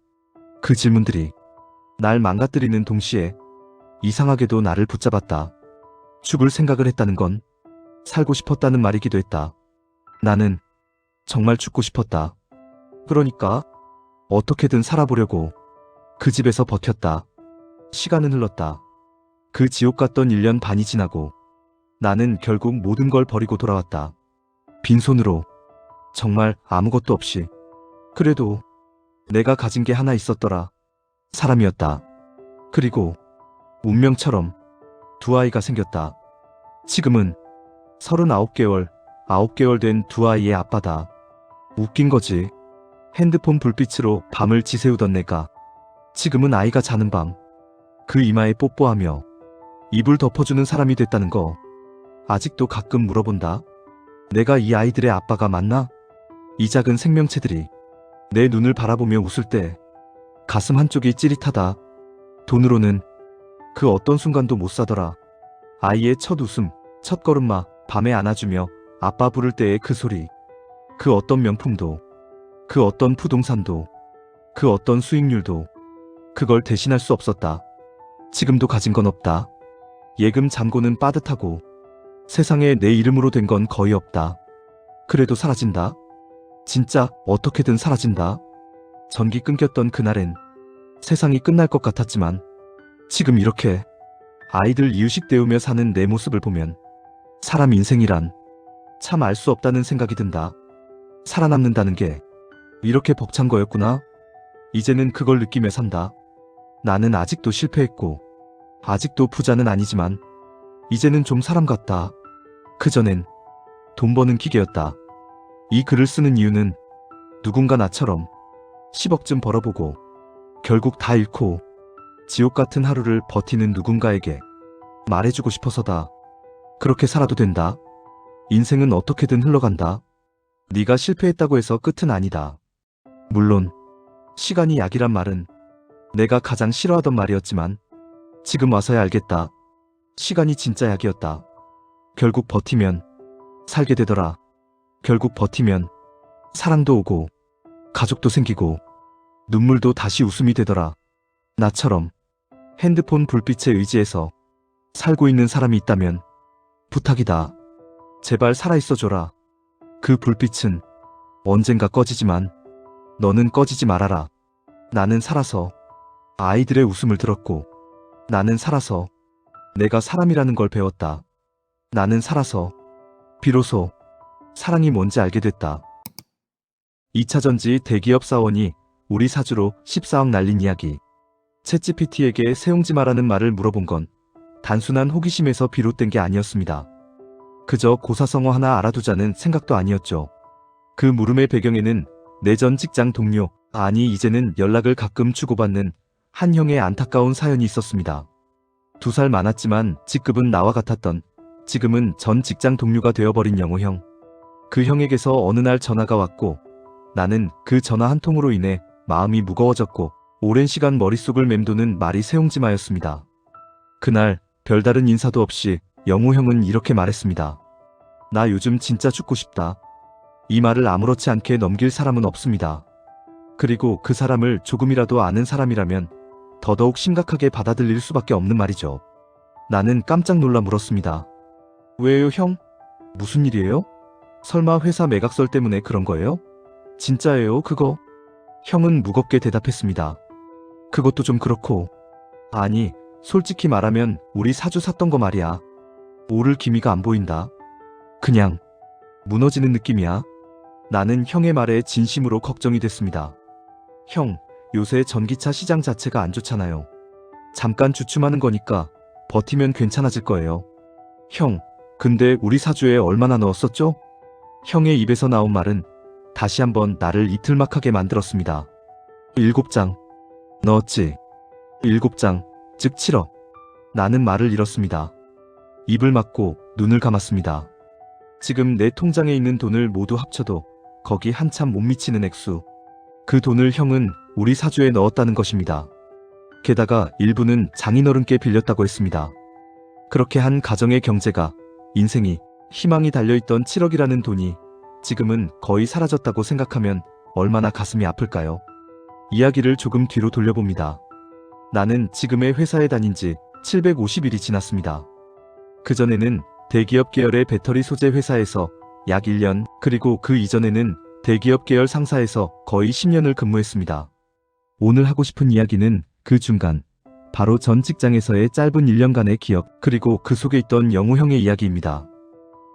그 질문들이 날 망가뜨리는 동시에 이상하게도 나를 붙잡았다. 죽을 생각을 했다는 건 살고 싶었다는 말이기도 했다. 나는 정말 죽고 싶었다. 그러니까 어떻게든 살아보려고 그 집에서 버텼다. 시간은 흘렀다. 그 지옥 같던 1년 반이 지나고 나는 결국 모든 걸 버리고 돌아왔다. 빈손으로, 정말 아무것도 없이. 그래도 내가 가진 게 하나 있었더라. 사람이었다. 그리고 운명처럼 두 아이가 생겼다. 지금은 39개월, 9개월 된 두 아이의 아빠다. 웃긴 거지. 핸드폰 불빛으로 밤을 지새우던 내가 지금은 아이가 자는 밤 그 이마에 뽀뽀하며 이불 덮어주는 사람이 됐다는 거 아직도 가끔 물어본다. 내가 이 아이들의 아빠가 맞나? 이 작은 생명체들이 내 눈을 바라보며 웃을 때 가슴 한쪽이 찌릿하다. 돈으로는 그 어떤 순간도 못 사더라. 아이의 첫 웃음, 첫 걸음마, 밤에 안아주며 아빠 부를 때의 그 소리. 그 어떤 명품도, 그 어떤 부동산도, 그 어떤 수익률도 그걸 대신할 수 없었다. 지금도 가진 건 없다. 예금 잔고는 빠듯하고 세상에 내 이름으로 된 건 거의 없다. 그래도 사라진다. 진짜 어떻게든 사라진다. 전기 끊겼던 그날엔 세상이 끝날 것 같았지만 지금 이렇게 아이들 이유식 때우며 사는 내 모습을 보면 사람 인생이란 참 알 수 없다는 생각이 든다. 살아남는다는 게 이렇게 벅찬 거였구나. 이제는 그걸 느끼며 산다. 나는 아직도 실패했고 아직도 부자는 아니지만 이제는 좀 사람 같다. 그전엔 돈 버는 기계였다. 이 글을 쓰는 이유는 누군가 나처럼 10억쯤 벌어보고 결국 다 잃고 지옥 같은 하루를 버티는 누군가에게 말해주고 싶어서다. 그렇게 살아도 된다. 인생은 어떻게든 흘러간다. 네가 실패했다고 해서 끝은 아니다. 물론 시간이 약이란 말은 내가 가장 싫어하던 말이었지만 지금 와서야 알겠다. 시간이 진짜 약이었다. 결국 버티면 살게 되더라. 결국 버티면 사랑도 오고 가족도 생기고 눈물도 다시 웃음이 되더라. 나처럼 핸드폰 불빛에 의지해서 살고 있는 사람이 있다면 부탁이다. 제발 살아있어줘라. 그 불빛은 언젠가 꺼지지만 너는 꺼지지 말아라. 나는 살아서 아이들의 웃음을 들었고 나는 살아서 내가 사람이라는 걸 배웠다. 나는 살아서 비로소 사랑이 뭔지 알게 됐다. 2차 전지 대기업 사원이 우리 사주로 14억 날린 이야기. 챗GPT에게 세웅지 마라는 말을 물어본 건 단순한 호기심에서 비롯된 게 아니었습니다. 그저 고사성어 하나 알아두자는 생각도 아니었죠. 그 물음의 배경에는 내 전 직장 동료, 아니 이제는 연락을 가끔 주고받는 한 형의 안타까운 사연이 있었습니다. 2살 많았지만 직급은 나와 같았던, 지금은 전 직장 동료가 되어버린 영호 형. 그 형에게서 어느 날 전화가 왔고 나는 그 전화 한 통으로 인해 마음이 무거워졌고 오랜 시간 머릿속을 맴도는 말이 세옹지마였습니다. 그날 별다른 인사도 없이 영호 형은 이렇게 말했습니다. 나 요즘 진짜 죽고 싶다. 이 말을 아무렇지 않게 넘길 사람은 없습니다. 그리고 그 사람을 조금이라도 아는 사람이라면 더더욱 심각하게 받아들일 수밖에 없는 말이죠. 나는 깜짝 놀라 물었습니다. 왜요 형? 무슨 일이에요? 설마 회사 매각설 때문에 그런 거예요? 진짜예요 그거? 형은 무겁게 대답했습니다. 그것도 좀 그렇고. 아니 솔직히 말하면 우리 사주 샀던 거 말이야. 오를 기미가 안 보인다. 그냥 무너지는 느낌이야. 나는 형의 말에 진심으로 걱정이 됐습니다. 형, 요새 전기차 시장 자체가 안 좋잖아요. 잠깐 주춤하는 거니까 버티면 괜찮아질 거예요. 형, 근데 우리 사주에 얼마나 넣었었죠? 형의 입에서 나온 말은 다시 한번 나를 이틀막하게 만들었습니다. 7장. 넣었지. 7장, 즉 7억. 나는 말을 잃었습니다. 입을 막고 눈을 감았습니다. 지금 내 통장에 있는 돈을 모두 합쳐도 거기 한참 못 미치는 액수. 그 돈을 형은 우리 사주에 넣었다는 것입니다. 게다가 일부는 장인어른께 빌렸다고 했습니다. 그렇게 한 가정의 경제가, 인생이, 희망이 달려있던 7억이라는 돈이 지금은 거의 사라졌다고 생각하면 얼마나 가슴이 아플까요? 이야기를 조금 뒤로 돌려봅니다. 나는 지금의 회사에 다닌 지 750일이 지났습니다. 그전에는 대기업 계열의 배터리 소재 회사에서 약 1년, 그리고 그 이전에는 대기업 계열 상사에서 거의 10년을 근무했습니다. 오늘 하고 싶은 이야기는 그 중간, 바로 전 직장에서의 짧은 1년간의 기억, 그리고 그 속에 있던 영호 형의 이야기입니다.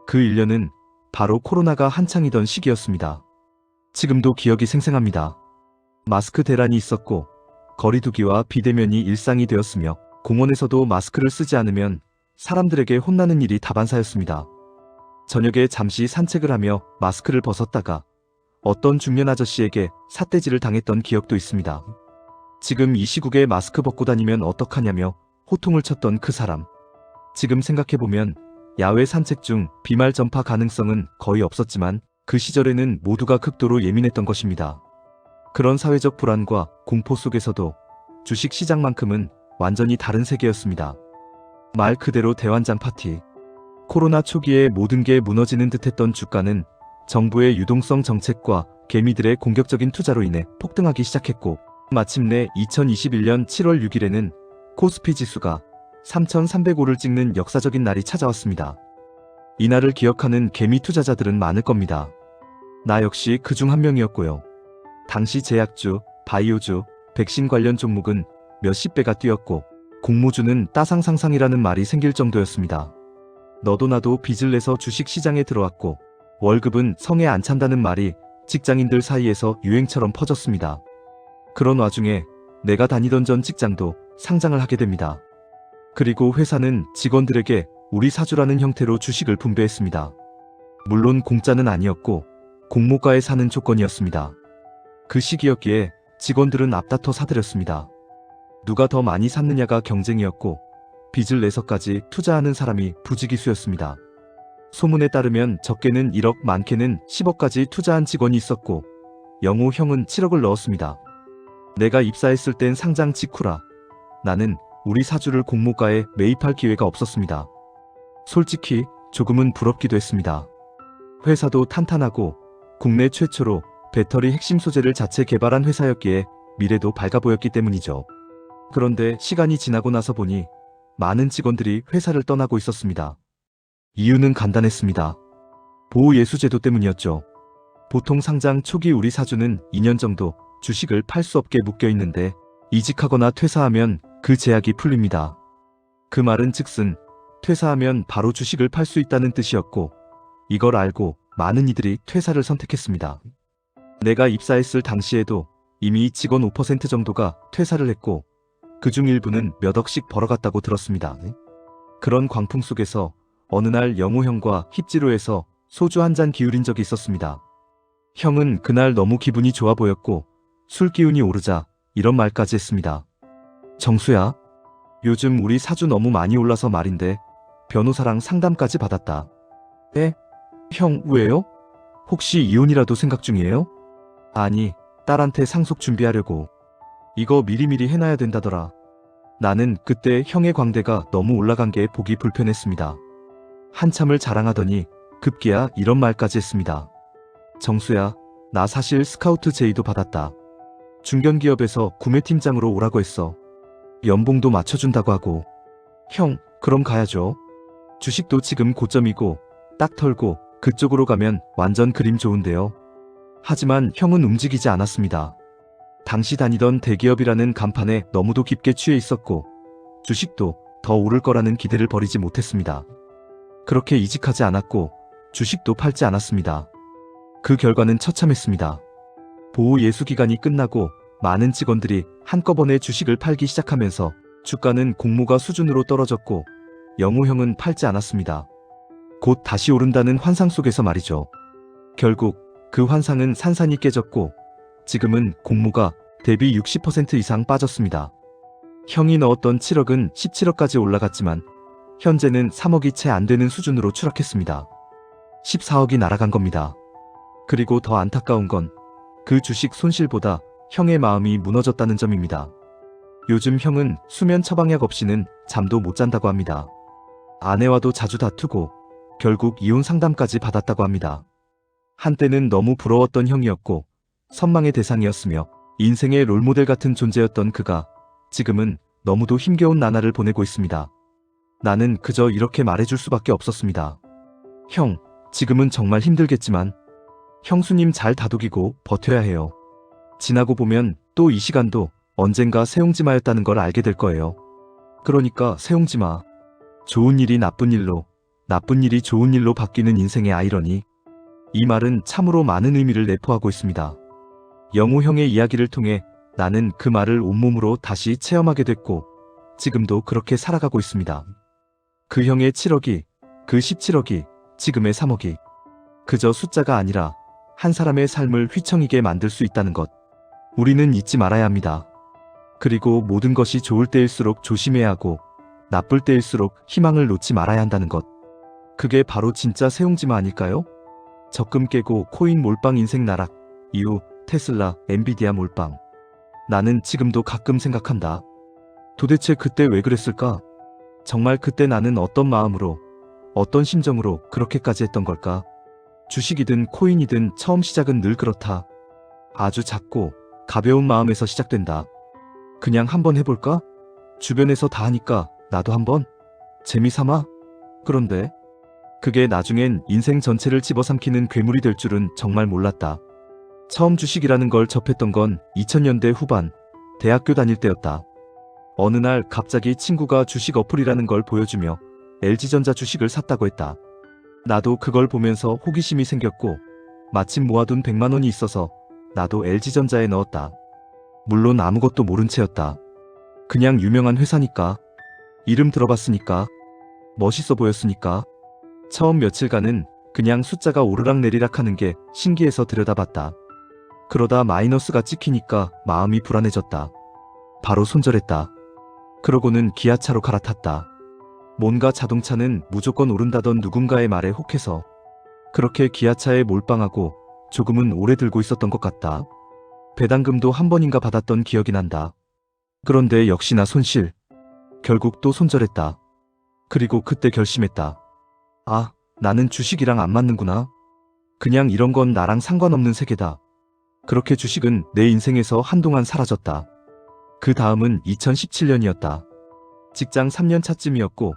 그 1년은 바로 코로나가 한창이던 시기였습니다. 지금도 기억이 생생합니다. 마스크 대란이 있었고 거리두기와 비대면이 일상이 되었으며 공원에서도 마스크를 쓰지 않으면 사람들에게 혼나는 일이 다반사였습니다. 저녁에 잠시 산책을 하며 마스크를 벗었다가 어떤 중년 아저씨에게 삿대질을 당했던 기억도 있습니다. 지금 이 시국에 마스크 벗고 다니면 어떡하냐며 호통을 쳤던 그 사람. 지금 생각해보면 야외 산책 중 비말 전파 가능성은 거의 없었지만 그 시절에는 모두가 극도로 예민했던 것입니다. 그런 사회적 불안과 공포 속에서도 주식 시장만큼은 완전히 다른 세계였습니다. 말 그대로 대환장 파티. 코로나 초기에 모든 게 무너지는 듯했던 주가는 정부의 유동성 정책과 개미들의 공격적인 투자로 인해 폭등하기 시작했고 마침내 2021년 7월 6일에는 코스피 지수가 3,305를 찍는 역사적인 날이 찾아왔습니다. 이날을 기억하는 개미 투자자들은 많을 겁니다. 나 역시 그중 한 명이었고요. 당시 제약주, 바이오주, 백신 관련 종목은 몇십 배가 뛰었고 공모주는 따상상상이라는 말이 생길 정도였습니다. 너도 나도 빚을 내서 주식시장에 들어왔고 월급은 성에 안 찬다는 말이 직장인들 사이에서 유행처럼 퍼졌습니다. 그런 와중에 내가 다니던 전 직장도 상장을 하게 됩니다. 그리고 회사는 직원들에게 우리 사주라는 형태로 주식을 분배했습니다. 물론 공짜는 아니었고 공모가에 사는 조건이었습니다. 그 시기였기에 직원들은 앞다퉈 사들였습니다. 누가 더 많이 샀느냐가 경쟁이었고 빚을 내서까지 투자하는 사람이 부지기수였습니다. 소문에 따르면 적게는 1억 많게는 10억까지 투자한 직원이 있었고 영우 형은 7억을 넣었습니다. 내가 입사했을 땐 상장 직후라 나는 우리 사주를 공모가에 매입할 기회가 없었습니다. 솔직히 조금은 부럽기도 했습니다. 회사도 탄탄하고 국내 최초로 배터리 핵심 소재를 자체 개발한 회사였기에 미래도 밝아 보였기 때문이죠. 그런데 시간이 지나고 나서 보니 많은 직원들이 회사를 떠나고 있었습니다. 이유는 간단했습니다. 보호예수제도 때문이었죠. 보통 상장 초기 우리 사주는 2년 정도 주식을 팔 수 없게 묶여 있는데 이직하거나 퇴사하면 그 제약이 풀립니다. 그 말은 즉슨 퇴사하면 바로 주식을 팔 수 있다는 뜻이었고 이걸 알고 많은 이들이 퇴사를 선택했습니다. 내가 입사했을 당시에도 이미 직원 5% 정도가 퇴사를 했고 그중 일부는 몇 억씩 벌어갔다고 들었습니다. 그런 광풍 속에서 어느 날 영우 형과 힙지로에서 소주 한 잔 기울인 적이 있었습니다. 형은 그날 너무 기분이 좋아 보였고 술 기운이 오르자 이런 말까지 했습니다. 정수야, 요즘 우리 사주 너무 많이 올라서 말인데 변호사랑 상담까지 받았다. 에? 형, 왜요? 혹시 이혼이라도 생각 중이에요? 아니, 딸한테 상속 준비하려고. 이거 미리미리 해놔야 된다더라. 나는 그때 형의 광대가 너무 올라간 게 보기 불편했습니다. 한참을 자랑하더니 급기야 이런 말까지 했습니다. 정수야, 나 사실 스카우트 제의도 받았다. 중견기업에서 구매팀장으로 오라고 했어. 연봉도 맞춰준다고 하고. 형, 그럼 가야죠. 주식도 지금 고점이고 딱 털고 그쪽으로 가면 완전 그림 좋은데요. 하지만 형은 움직이지 않았습니다. 당시 다니던 대기업이라는 간판에 너무도 깊게 취해 있었고 주식도 더 오를 거라는 기대를 버리지 못했습니다. 그렇게 이직하지 않았고 주식도 팔지 않았습니다. 그 결과는 처참했습니다. 보호 예수 기간이 끝나고 많은 직원들이 한꺼번에 주식을 팔기 시작하면서 주가는 공모가 수준으로 떨어졌고 영우 형은 팔지 않았습니다. 곧 다시 오른다는 환상 속에서 말이죠. 결국 그 환상은 산산이 깨졌고 지금은 공모가 대비 60% 이상 빠졌습니다. 형이 넣었던 7억은 17억까지 올라갔지만 현재는 3억이 채 안 되는 수준으로 추락했습니다. 14억이 날아간 겁니다. 그리고 더 안타까운 건 그 주식 손실보다 형의 마음이 무너졌다는 점입니다. 요즘 형은 수면 처방약 없이는 잠도 못 잔다고 합니다. 아내와도 자주 다투고 결국 이혼 상담까지 받았다고 합니다. 한때는 너무 부러웠던 형이었고 선망의 대상이었으며 인생의 롤모델 같은 존재였던 그가 지금은 너무도 힘겨운 나날을 보내고 있습니다. 나는 그저 이렇게 말해줄 수밖에 없었습니다. 형, 지금은 정말 힘들겠지만 형수님 잘 다독이고 버텨야 해요. 지나고 보면 또 이 시간도 언젠가 세옹지마였다는 걸 알게 될 거예요. 그러니까 세옹지마. 좋은 일이 나쁜 일로, 나쁜 일이 좋은 일로 바뀌는 인생의 아이러니. 이 말은 참으로 많은 의미를 내포하고 있습니다. 영우 형의 이야기를 통해 나는 그 말을 온몸으로 다시 체험하게 됐고 지금도 그렇게 살아가고 있습니다. 그 형의 7억이, 그 17억이, 지금의 3억이 그저 숫자가 아니라 한 사람의 삶을 휘청이게 만들 수 있다는 것. 우리는 잊지 말아야 합니다. 그리고 모든 것이 좋을 때일수록 조심해야 하고 나쁠 때일수록 희망을 놓지 말아야 한다는 것. 그게 바로 진짜 세옹지마 아닐까요? 적금 깨고 코인 몰빵 인생 나락 이후 테슬라, 엔비디아 몰빵. 나는 지금도 가끔 생각한다. 도대체 그때 왜 그랬을까? 정말 그때 나는 어떤 마음으로, 어떤 심정으로 그렇게까지 했던 걸까? 주식이든 코인이든 처음 시작은 늘 그렇다. 아주 작고 가벼운 마음에서 시작된다. 그냥 한번 해볼까? 주변에서 다 하니까 나도 한번? 재미삼아? 그런데 그게 나중엔 인생 전체를 집어삼키는 괴물이 될 줄은 정말 몰랐다. 처음 주식이라는 걸 접했던 건 2000년대 후반 대학교 다닐 때였다. 어느 날 갑자기 친구가 주식 어플이라는 걸 보여주며 LG전자 주식을 샀다고 했다. 나도 그걸 보면서 호기심이 생겼고 마침 모아둔 100만 원이 있어서 나도 LG전자에 넣었다. 물론 아무것도 모른 채였다. 그냥 유명한 회사니까, 이름 들어봤으니까, 멋있어 보였으니까. 처음 며칠간은 그냥 숫자가 오르락내리락 하는 게 신기해서 들여다봤다. 그러다 마이너스가 찍히니까 마음이 불안해졌다. 바로 손절했다. 그러고는 기아차로 갈아탔다. 뭔가 자동차는 무조건 오른다던 누군가의 말에 혹해서 그렇게 기아차에 몰빵하고 조금은 오래 들고 있었던 것 같다. 배당금도 한 번인가 받았던 기억이 난다. 그런데 역시나 손실. 결국 또 손절했다. 그리고 그때 결심했다. 아, 나는 주식이랑 안 맞는구나. 그냥 이런 건 나랑 상관없는 세계다. 그렇게 주식은 내 인생에서 한동안 사라졌다. 그 다음은 2017년이었다. 직장 3년 차쯤이었고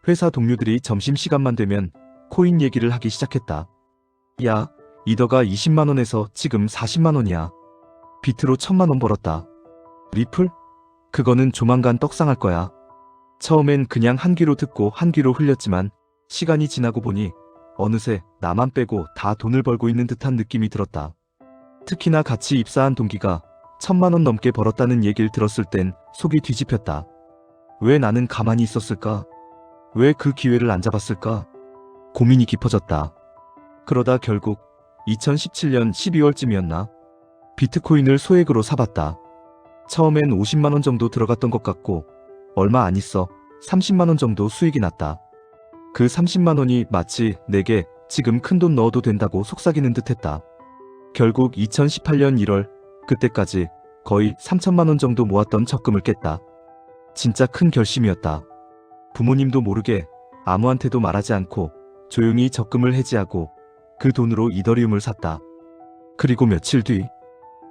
회사 동료들이 점심시간만 되면 코인 얘기를 하기 시작했다. 야, 이더가 20만원에서 지금 40만원이야. 비트로 1000만원 벌었다. 리플? 그거는 조만간 떡상할 거야. 처음엔 그냥 한 귀로 듣고 한 귀로 흘렸지만 시간이 지나고 보니 어느새 나만 빼고 다 돈을 벌고 있는 듯한 느낌이 들었다. 특히나 같이 입사한 동기가 1000만원 넘게 벌었다는 얘기를 들었을 땐 속이 뒤집혔다. 왜 나는 가만히 있었을까? 왜 그 기회를 안 잡았을까? 고민이 깊어졌다. 그러다 결국 2017년 12월쯤이었나? 비트코인을 소액으로 사봤다. 처음엔 50만원 정도 들어갔던 것 같고 얼마 안 있어 30만원 정도 수익이 났다. 그 30만원이 마치 내게 지금 큰돈 넣어도 된다고 속삭이는 듯 했다. 결국 2018년 1월 그때까지 거의 3천만원 정도 모았던 적금을 깼다. 진짜 큰 결심이었다. 부모님도 모르게 아무한테도 말하지 않고 조용히 적금을 해지하고 그 돈으로 이더리움을 샀다. 그리고 며칠 뒤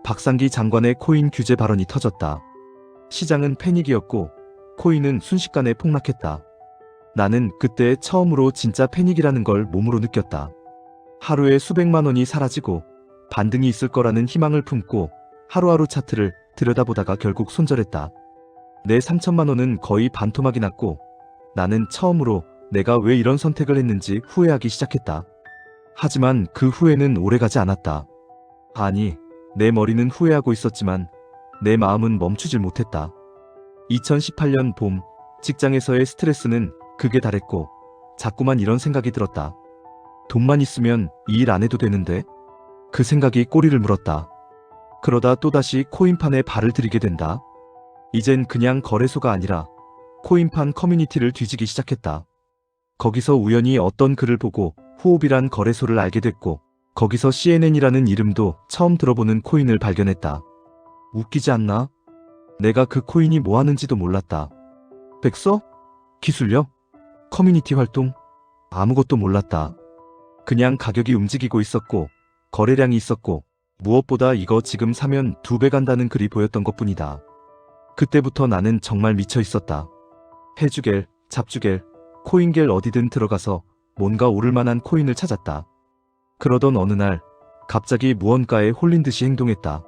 박상기 장관의 코인 규제 발언이 터졌다. 시장은 패닉이었고 코인은 순식간에 폭락했다. 나는 그때 처음으로 진짜 패닉이라는 걸 몸으로 느꼈다. 하루에 수백만 원이 사라지고 반등이 있을 거라는 희망을 품고 하루하루 차트를 들여다보다가 결국 손절했다. 내 3천만 원은 거의 반토막이 났고 나는 처음으로 내가 왜 이런 선택을 했는지 후회하기 시작했다. 하지만 그 후회는 오래가지 않았다. 아니, 내 머리는 후회하고 있었지만 내 마음은 멈추질 못했다. 2018년 봄, 직장에서의 스트레스는 극에 달했고 자꾸만 이런 생각이 들었다. 돈만 있으면 이 일 안 해도 되는데? 그 생각이 꼬리를 물었다. 그러다 또다시 코인판에 발을 들이게 된다. 이젠 그냥 거래소가 아니라 코인판 커뮤니티를 뒤지기 시작했다. 거기서 우연히 어떤 글을 보고 후옵이란 거래소를 알게 됐고 거기서 CNN이라는 이름도 처음 들어보는 코인을 발견했다. 웃기지 않나? 내가 그 코인이 뭐 하는지도 몰랐다. 백서? 기술력? 커뮤니티 활동? 아무것도 몰랐다. 그냥 가격이 움직이고 있었고 거래량이 있었고 무엇보다 이거 지금 사면 2배 간다는 글이 보였던 것뿐이다. 그때부터 나는 정말 미쳐 있었다. 해주겔, 잡주겔, 코인겔 어디든 들어가서 뭔가 오를 만한 코인을 찾았다. 그러던 어느 날 갑자기 무언가에 홀린 듯이 행동했다.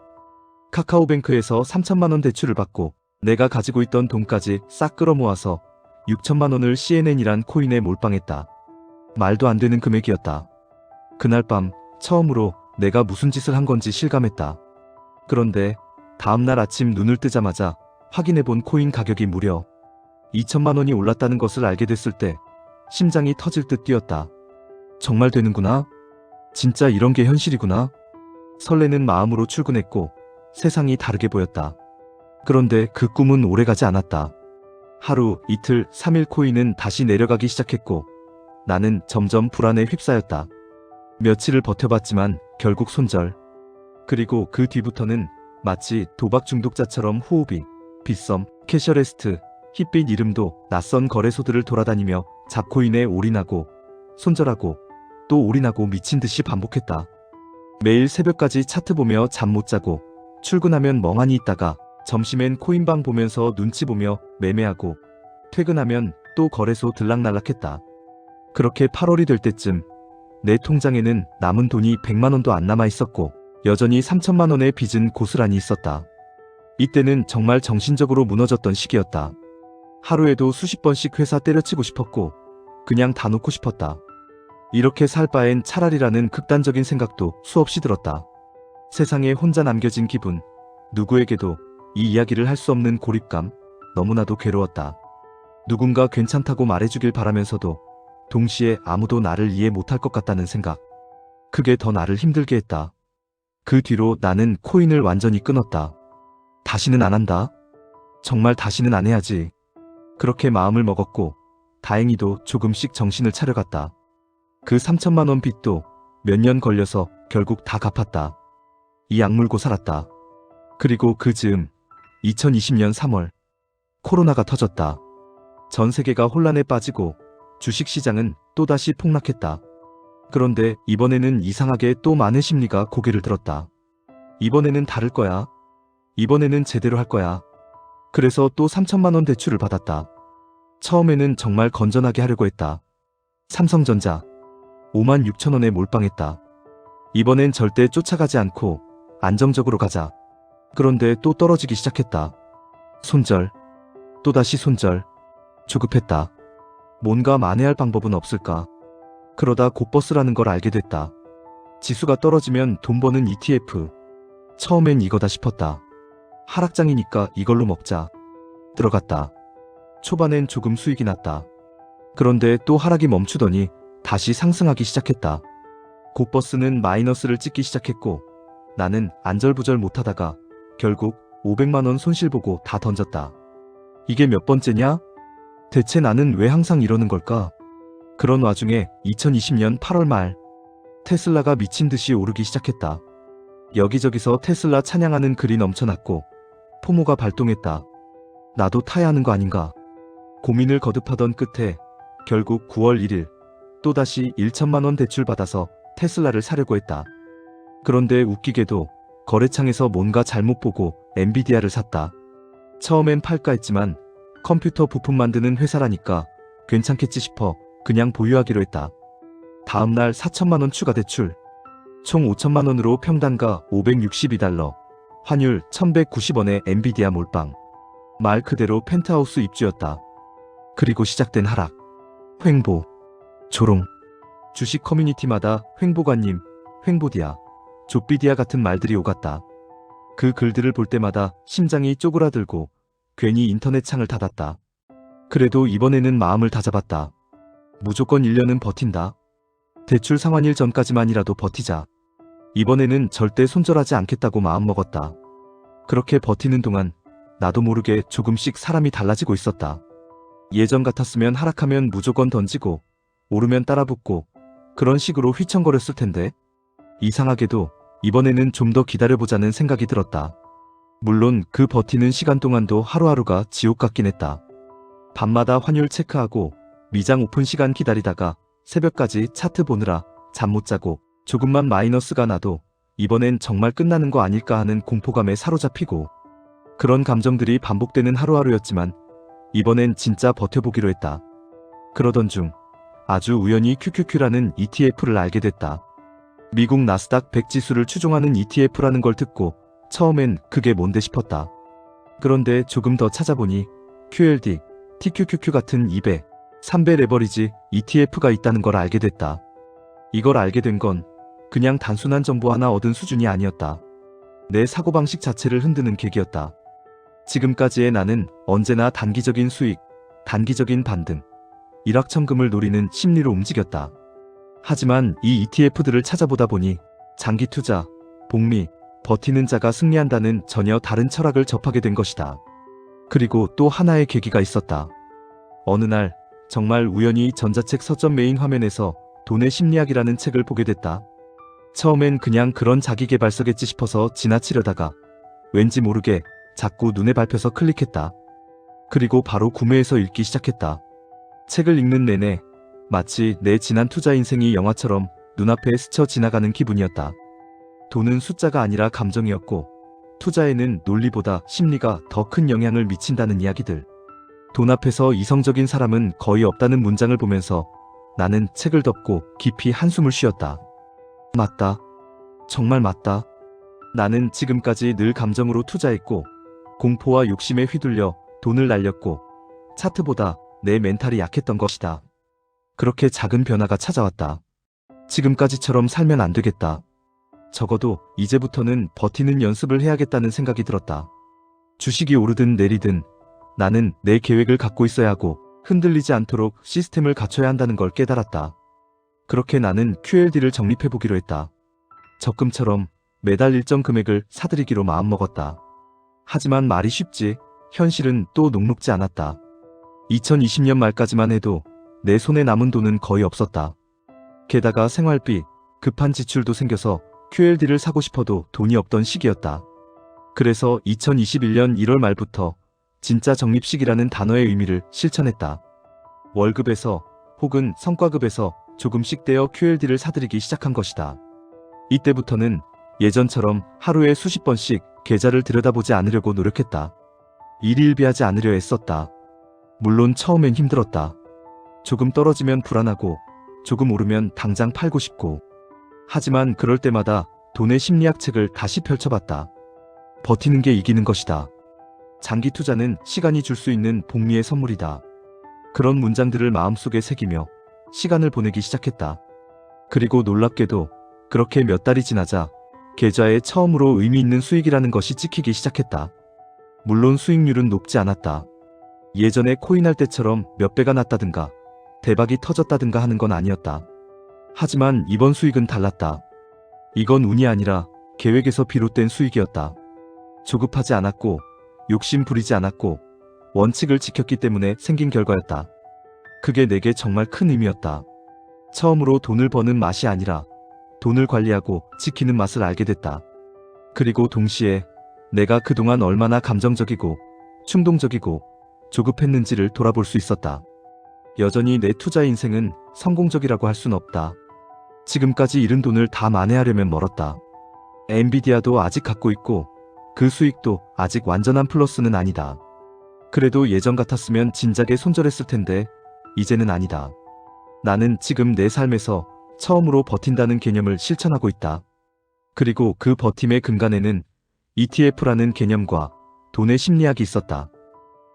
카카오뱅크에서 3천만 원 대출을 받고 내가 가지고 있던 돈까지 싹 끌어모아서 6천만 원을 CNN이란 코인에 몰빵했다. 말도 안 되는 금액이었다. 그날 밤 처음으로 내가 무슨 짓을 한 건지 실감했다. 그런데 다음날 아침 눈을 뜨자마자 확인해본 코인 가격이 무려 2천만 원이 올랐다는 것을 알게 됐을 때 심장이 터질 듯 뛰었다. 정말 되는구나. 진짜 이런 게 현실이구나. 설레는 마음으로 출근했고 세상이 다르게 보였다. 그런데 그 꿈은 오래가지 않았다. 하루, 이틀, 3일 코인은 다시 내려가기 시작했고 나는 점점 불안에 휩싸였다. 며칠을 버텨봤지만 결국 손절. 그리고 그 뒤부터는 마치 도박 중독자처럼 호흡이, 빗썸, 캐셔레스트, 힙빛 이름도 낯선 거래소들을 돌아다니며 잡코인에 올인하고 손절하고 또 올인하고 미친 듯이 반복했다. 매일 새벽까지 차트 보며 잠 못 자고 출근하면 멍하니 있다가 점심엔 코인방 보면서 눈치 보며 매매하고 퇴근하면 또 거래소 들락날락했다. 그렇게 8월이 될 때쯤 내 통장에는 남은 돈이 100만 원도 안 남아 있었고 여전히 3천만 원의 빚은 고스란히 있었다. 이때는 정말 정신적으로 무너졌던 시기였다. 하루에도 수십 번씩 회사 때려치고 싶었고 그냥 다 놓고 싶었다. 이렇게 살 바엔 차라리라는 극단적인 생각도 수없이 들었다. 세상에 혼자 남겨진 기분, 누구에게도 이 이야기를 할 수 없는 고립감, 너무나도 괴로웠다. 누군가 괜찮다고 말해주길 바라면서도 동시에 아무도 나를 이해 못할 것 같다는 생각. 그게 더 나를 힘들게 했다. 그 뒤로 나는 코인을 완전히 끊었다. 다시는 안 한다. 정말 다시는 안 해야지. 그렇게 마음을 먹었고 다행히도 조금씩 정신을 차려갔다. 그 3천만 원 빚도 몇 년 걸려서 결국 다 갚았다. 이 악물고 살았다. 그리고 그 즈음 2020년 3월 코로나가 터졌다. 전 세계가 혼란에 빠지고 주식시장은 또다시 폭락했다. 그런데 이번에는 이상하게 또 많은 심리가 고개를 들었다. 이번에는 다를 거야. 이번에는 제대로 할 거야. 그래서 또 3천만 원 대출을 받았다. 처음에는 정말 건전하게 하려고 했다. 삼성전자 5만 6천 원에 몰빵했다. 이번엔 절대 쫓아가지 않고 안정적으로 가자. 그런데 또 떨어지기 시작했다. 손절. 또다시 손절. 조급했다. 뭔가 만회할 방법은 없을까? 그러다 곧버스라는 걸 알게 됐다. 지수가 떨어지면 돈 버는 ETF. 처음엔 이거다 싶었다. 하락장이니까 이걸로 먹자. 들어갔다. 초반엔 조금 수익이 났다. 그런데 또 하락이 멈추더니 다시 상승하기 시작했다. 곧버스는 마이너스를 찍기 시작했고 나는 안절부절 못하다가 결국 500만 원 손실 보고 다 던졌다. 이게 몇 번째냐? 대체 나는 왜 항상 이러는 걸까? 그런 와중에 2020년 8월 말 테슬라가 미친 듯이 오르기 시작했다. 여기저기서 테슬라 찬양하는 글이 넘쳐났고 포모가 발동했다. 나도 타야 하는 거 아닌가? 고민을 거듭하던 끝에 결국 9월 1일 또다시 1천만 원 대출 받아서 테슬라를 사려고 했다. 그런데 웃기게도 거래창에서 뭔가 잘못 보고 엔비디아를 샀다. 처음엔 팔까 했지만 컴퓨터 부품 만드는 회사라니까 괜찮겠지 싶어 그냥 보유하기로 했다. 다음날 4천만 원 추가 대출. 총 5천만 원으로 평단가 562달러, 환율 1190원의 엔비디아 몰빵. 말 그대로 펜트하우스 입주였다. 그리고 시작된 하락. 횡보, 조롱. 주식 커뮤니티마다 횡보관님, 횡보디아, 조비디아 같은 말들이 오갔다. 그 글들을 볼 때마다 심장이 쪼그라들고 괜히 인터넷 창을 닫았다. 그래도 이번에는 마음을 다잡았다. 무조건 1년은 버틴다. 대출 상환일 전까지만이라도 버티자. 이번에는 절대 손절하지 않겠다고 마음먹었다. 그렇게 버티는 동안 나도 모르게 조금씩 사람이 달라지고 있었다. 예전 같았으면 하락하면 무조건 던지고 오르면 따라붙고 그런 식으로 휘청거렸을 텐데 이상하게도 이번에는 좀 더 기다려보자는 생각이 들었다. 물론 그 버티는 시간 동안도 하루하루가 지옥 같긴 했다. 밤마다 환율 체크하고 미장 오픈 시간 기다리다가 새벽까지 차트 보느라 잠 못 자고 조금만 마이너스가 나도 이번엔 정말 끝나는 거 아닐까 하는 공포감에 사로잡히고 그런 감정들이 반복되는 하루하루였지만 이번엔 진짜 버텨보기로 했다. 그러던 중 아주 우연히 QQQ라는 ETF를 알게 됐다. 미국 나스닥 100 지수를 추종하는 ETF라는 걸 듣고 처음엔 그게 뭔데 싶었다. 그런데 조금 더 찾아보니 QLD, TQQQ 같은 2배, 3배 레버리지 ETF가 있다는 걸 알게 됐다. 이걸 알게 된 건 그냥 단순한 정보 하나 얻은 수준이 아니었다. 내 사고방식 자체를 흔드는 계기였다. 지금까지의 나는 언제나 단기적인 수익, 단기적인 반등, 일확천금을 노리는 심리로 움직였다. 하지만 이 ETF들을 찾아보다 보니 장기 투자, 복리, 버티는 자가 승리한다는 전혀 다른 철학을 접하게 된 것이다. 그리고 또 하나의 계기가 있었다. 어느 날 정말 우연히 전자책 서점 메인 화면에서 돈의 심리학이라는 책을 보게 됐다. 처음엔 그냥 그런 자기계발서겠지 싶어서 지나치려다가 왠지 모르게 자꾸 눈에 밟혀서 클릭했다. 그리고 바로 구매해서 읽기 시작했다. 책을 읽는 내내 마치 내 지난 투자 인생이 영화처럼 눈앞에 스쳐 지나가는 기분이었다. 돈은 숫자가 아니라 감정이었고 투자에는 논리보다 심리가 더 큰 영향을 미친다는 이야기들. 돈 앞에서 이성적인 사람은 거의 없다는 문장을 보면서 나는 책을 덮고 깊이 한숨을 쉬었다. 맞다. 정말 맞다. 나는 지금까지 늘 감정으로 투자했고 공포와 욕심에 휘둘려 돈을 날렸고 차트보다 내 멘탈이 약했던 것이다. 그렇게 작은 변화가 찾아왔다. 지금까지처럼 살면 안 되겠다. 적어도 이제부터는 버티는 연습을 해야겠다는 생각이 들었다. 주식이 오르든 내리든 나는 내 계획을 갖고 있어야 하고 흔들리지 않도록 시스템을 갖춰야 한다는 걸 깨달았다. 그렇게 나는 QLD를 적립해보기로 했다. 적금처럼 매달 일정 금액을 사들이기로 마음먹었다. 하지만 말이 쉽지 현실은 또 녹록지 않았다. 2020년 말까지만 해도 내 손에 남은 돈은 거의 없었다. 게다가 생활비, 급한 지출도 생겨서 QLD를 사고 싶어도 돈이 없던 시기였다. 그래서 2021년 1월 말부터 진짜 적립식이라는 단어의 의미를 실천했다. 월급에서 혹은 성과급에서 조금씩 떼어 QLD를 사들이기 시작한 것이다. 이때부터는 예전처럼 하루에 수십 번씩 계좌를 들여다보지 않으려고 노력했다. 일희일비하지 않으려 애썼다. 물론 처음엔 힘들었다. 조금 떨어지면 불안하고 조금 오르면 당장 팔고 싶고. 하지만 그럴 때마다 돈의 심리학 책을 다시 펼쳐봤다. 버티는 게 이기는 것이다. 장기 투자는 시간이 줄 수 있는 복리의 선물이다. 그런 문장들을 마음속에 새기며 시간을 보내기 시작했다. 그리고 놀랍게도 그렇게 몇 달이 지나자 계좌에 처음으로 의미 있는 수익이라는 것이 찍히기 시작했다. 물론 수익률은 높지 않았다. 예전에 코인할 때처럼 몇 배가 났다든가 대박이 터졌다든가 하는 건 아니었다. 하지만 이번 수익은 달랐다. 이건 운이 아니라 계획에서 비롯된 수익이었다. 조급하지 않았고 욕심 부리지 않았고 원칙을 지켰기 때문에 생긴 결과였다. 그게 내게 정말 큰 의미였다. 처음으로 돈을 버는 맛이 아니라 돈을 관리하고 지키는 맛을 알게 됐다. 그리고 동시에 내가 그동안 얼마나 감정적이고 충동적이고 조급했는지를 돌아볼 수 있었다. 여전히 내 투자 인생은 성공적이라고 할 순 없다. 지금까지 잃은 돈을 다 만회하려면 멀었다. 엔비디아도 아직 갖고 있고 그 수익도 아직 완전한 플러스는 아니다. 그래도 예전 같았으면 진작에 손절했을 텐데 이제는 아니다. 나는 지금 내 삶에서 처음으로 버틴다는 개념을 실천하고 있다. 그리고 그 버팀의 근간에는 ETF라는 개념과 돈의 심리학이 있었다.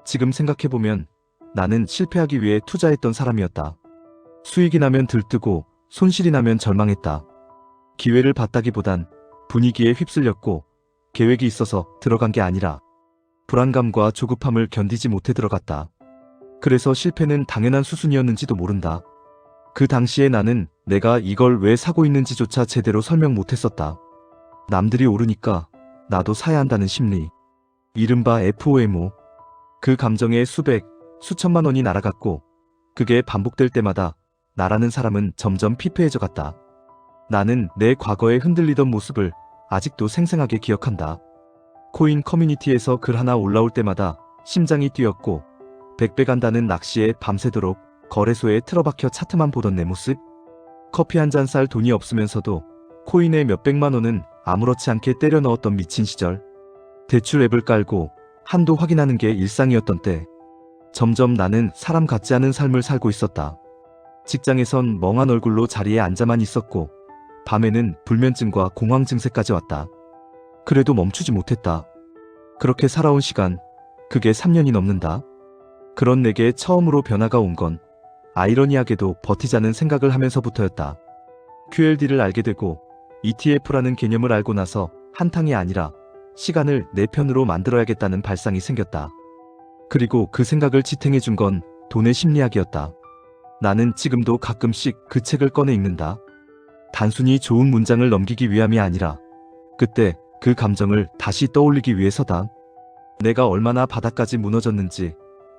지금 생각해보면 나는 실패하기 위해 투자했던 사람이었다. 수익이 나면 들뜨고 손실이 나면 절망했다. 기회를 봤다기보단 분위기에 휩쓸렸고 계획이 있어서 들어간 게 아니라 불안감과 조급함을 견디지 못해 들어갔다. 그래서 실패는 당연한 수순이었는지도 모른다. 그 당시에 나는 내가 이걸 왜 사고 있는지조차 제대로 설명 못했었다. 남들이 오르니까 나도 사야 한다는 심리. 이른바 FOMO. 그 감정에 수백, 수천만 원이 날아갔고 그게 반복될 때마다 나라는 사람은 점점 피폐해져 갔다. 나는 내 과거에 흔들리던 모습을 아직도 생생하게 기억한다. 코인 커뮤니티에서 글 하나 올라올 때마다 심장이 뛰었고 100배 간다는 낚시에 밤새도록 거래소에 틀어박혀 차트만 보던 내 모습. 커피 한 잔 살 돈이 없으면서도 코인에 몇백만 원은 아무렇지 않게 때려 넣었던 미친 시절. 대출 앱을 깔고 한도 확인하는 게 일상이었던 때. 점점 나는 사람 같지 않은 삶을 살고 있었다. 직장에선 멍한 얼굴로 자리에 앉아만 있었고 밤에는 불면증과 공황 증세까지 왔다. 그래도 멈추지 못했다. 그렇게 살아온 시간, 그게 3년이 넘는다. 그런 내게 처음으로 변화가 온 건 아이러니하게도 버티자는 생각을 하면서부터였다. QLD를 알게 되고 ETF라는 개념을 알고 나서 한탕이 아니라 시간을 내 편으로 만들어야겠다는 발상이 생겼다. 그리고 그 생각을 지탱해준 건 돈의 심리학이었다. 나는 지금도 가끔씩 그 책을 꺼내 읽는다. 단순히 좋은 문장을 넘기기 위함이 아니라 그때 그 감정을 다시 떠올리기 위해서다. 내가 얼마나 바닥까지 무너졌는지,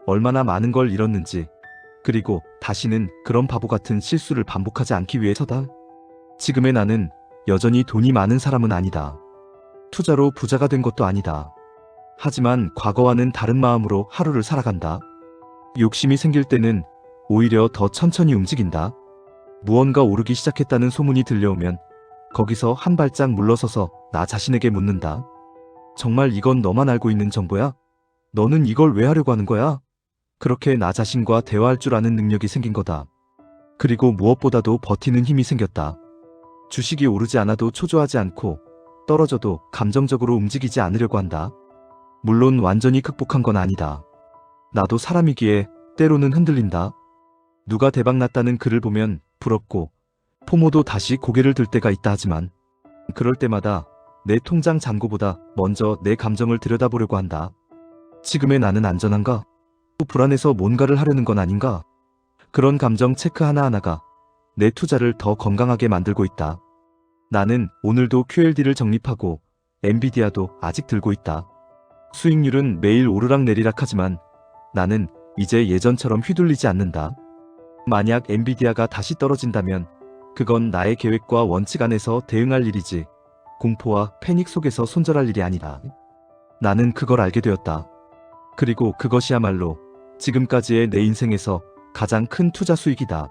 얼마나 많은 걸 잃었는지, 그리고 다시는 그런 바보 같은 실수를 반복하지 않기 위해서다. 지금의 나는 여전히 돈이 많은 사람은 아니다. 투자로 부자가 된 것도 아니다. 하지만 과거와는 다른 마음으로 하루를 살아간다. 욕심이 생길 때는 오히려 더 천천히 움직인다. 무언가 오르기 시작했다는 소문이 들려오면 거기서 한 발짝 물러서서 나 자신에게 묻는다. 정말 이건 너만 알고 있는 정보야? 너는 이걸 왜 하려고 하는 거야? 그렇게 나 자신과 대화할 줄 아는 능력이 생긴 거다. 그리고 무엇보다도 버티는 힘이 생겼다. 주식이 오르지 않아도 초조하지 않고 떨어져도 감정적으로 움직이지 않으려고 한다. 물론 완전히 극복한 건 아니다. 나도 사람이기에 때로는 흔들린다. 누가 대박났다는 글을 보면 부럽고 포모도 다시 고개를 들 때가 있다 하지만 그럴 때마다 내 통장 잔고보다 먼저 내 감정을 들여다보려고 한다. 지금의 나는 안전한가? 또 불안해서 뭔가를 하려는 건 아닌가? 그런 감정 체크 하나하나가 내 투자를 더 건강하게 만들고 있다. 나는 오늘도 QLD를 적립하고 엔비디아도 아직 들고 있다. 수익률은 매일 오르락내리락 하지만 나는 이제 예전처럼 휘둘리지 않는다. 만약 엔비디아가 다시 떨어진다면 그건 나의 계획과 원칙 안에서 대응할 일이지 공포와 패닉 속에서 손절할 일이 아니다. 나는 그걸 알게 되었다. 그리고 그것이야말로 지금까지의 내 인생에서 가장 큰 투자 수익이다.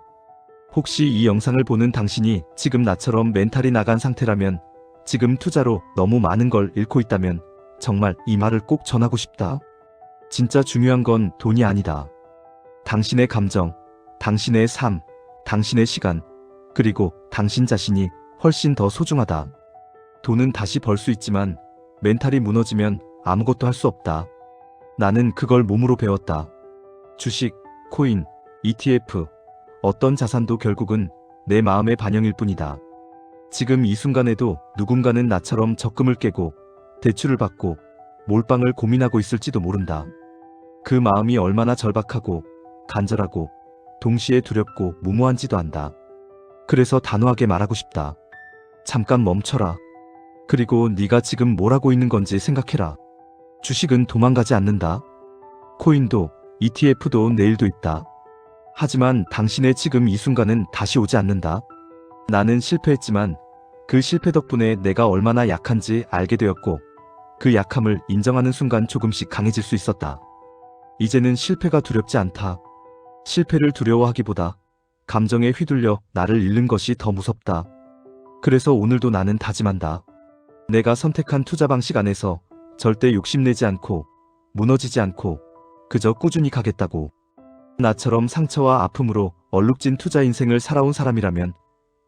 혹시 이 영상을 보는 당신이 지금 나처럼 멘탈이 나간 상태라면, 지금 투자로 너무 많은 걸 잃고 있다면 정말 이 말을 꼭 전하고 싶다. 진짜 중요한 건 돈이 아니다. 당신의 감정, 당신의 삶, 당신의 시간, 그리고 당신 자신이 훨씬 더 소중하다. 돈은 다시 벌 수 있지만 멘탈이 무너지면 아무것도 할 수 없다. 나는 그걸 몸으로 배웠다. 주식, 코인, ETF, 어떤 자산도 결국은 내 마음의 반영일 뿐이다. 지금 이 순간에도 누군가는 나처럼 적금을 깨고 대출을 받고 몰빵을 고민하고 있을지도 모른다. 그 마음이 얼마나 절박하고 간절하고 동시에 두렵고 무모한지도 안다. 그래서 단호하게 말하고 싶다. 잠깐 멈춰라. 그리고 네가 지금 뭘 하고 있는 건지 생각해라. 주식은 도망가지 않는다. 코인도 ETF도 내일도 있다. 하지만 당신의 지금 이 순간은 다시 오지 않는다. 나는 실패했지만 그 실패 덕분에 내가 얼마나 약한지 알게 되었고 그 약함을 인정하는 순간 조금씩 강해질 수 있었다. 이제는 실패가 두렵지 않다. 실패를 두려워하기보다 감정에 휘둘려 나를 잃는 것이 더 무섭다. 그래서 오늘도 나는 다짐한다. 내가 선택한 투자 방식 안에서 절대 욕심내지 않고 무너지지 않고 그저 꾸준히 가겠다고. 나처럼 상처와 아픔으로 얼룩진 투자 인생을 살아온 사람이라면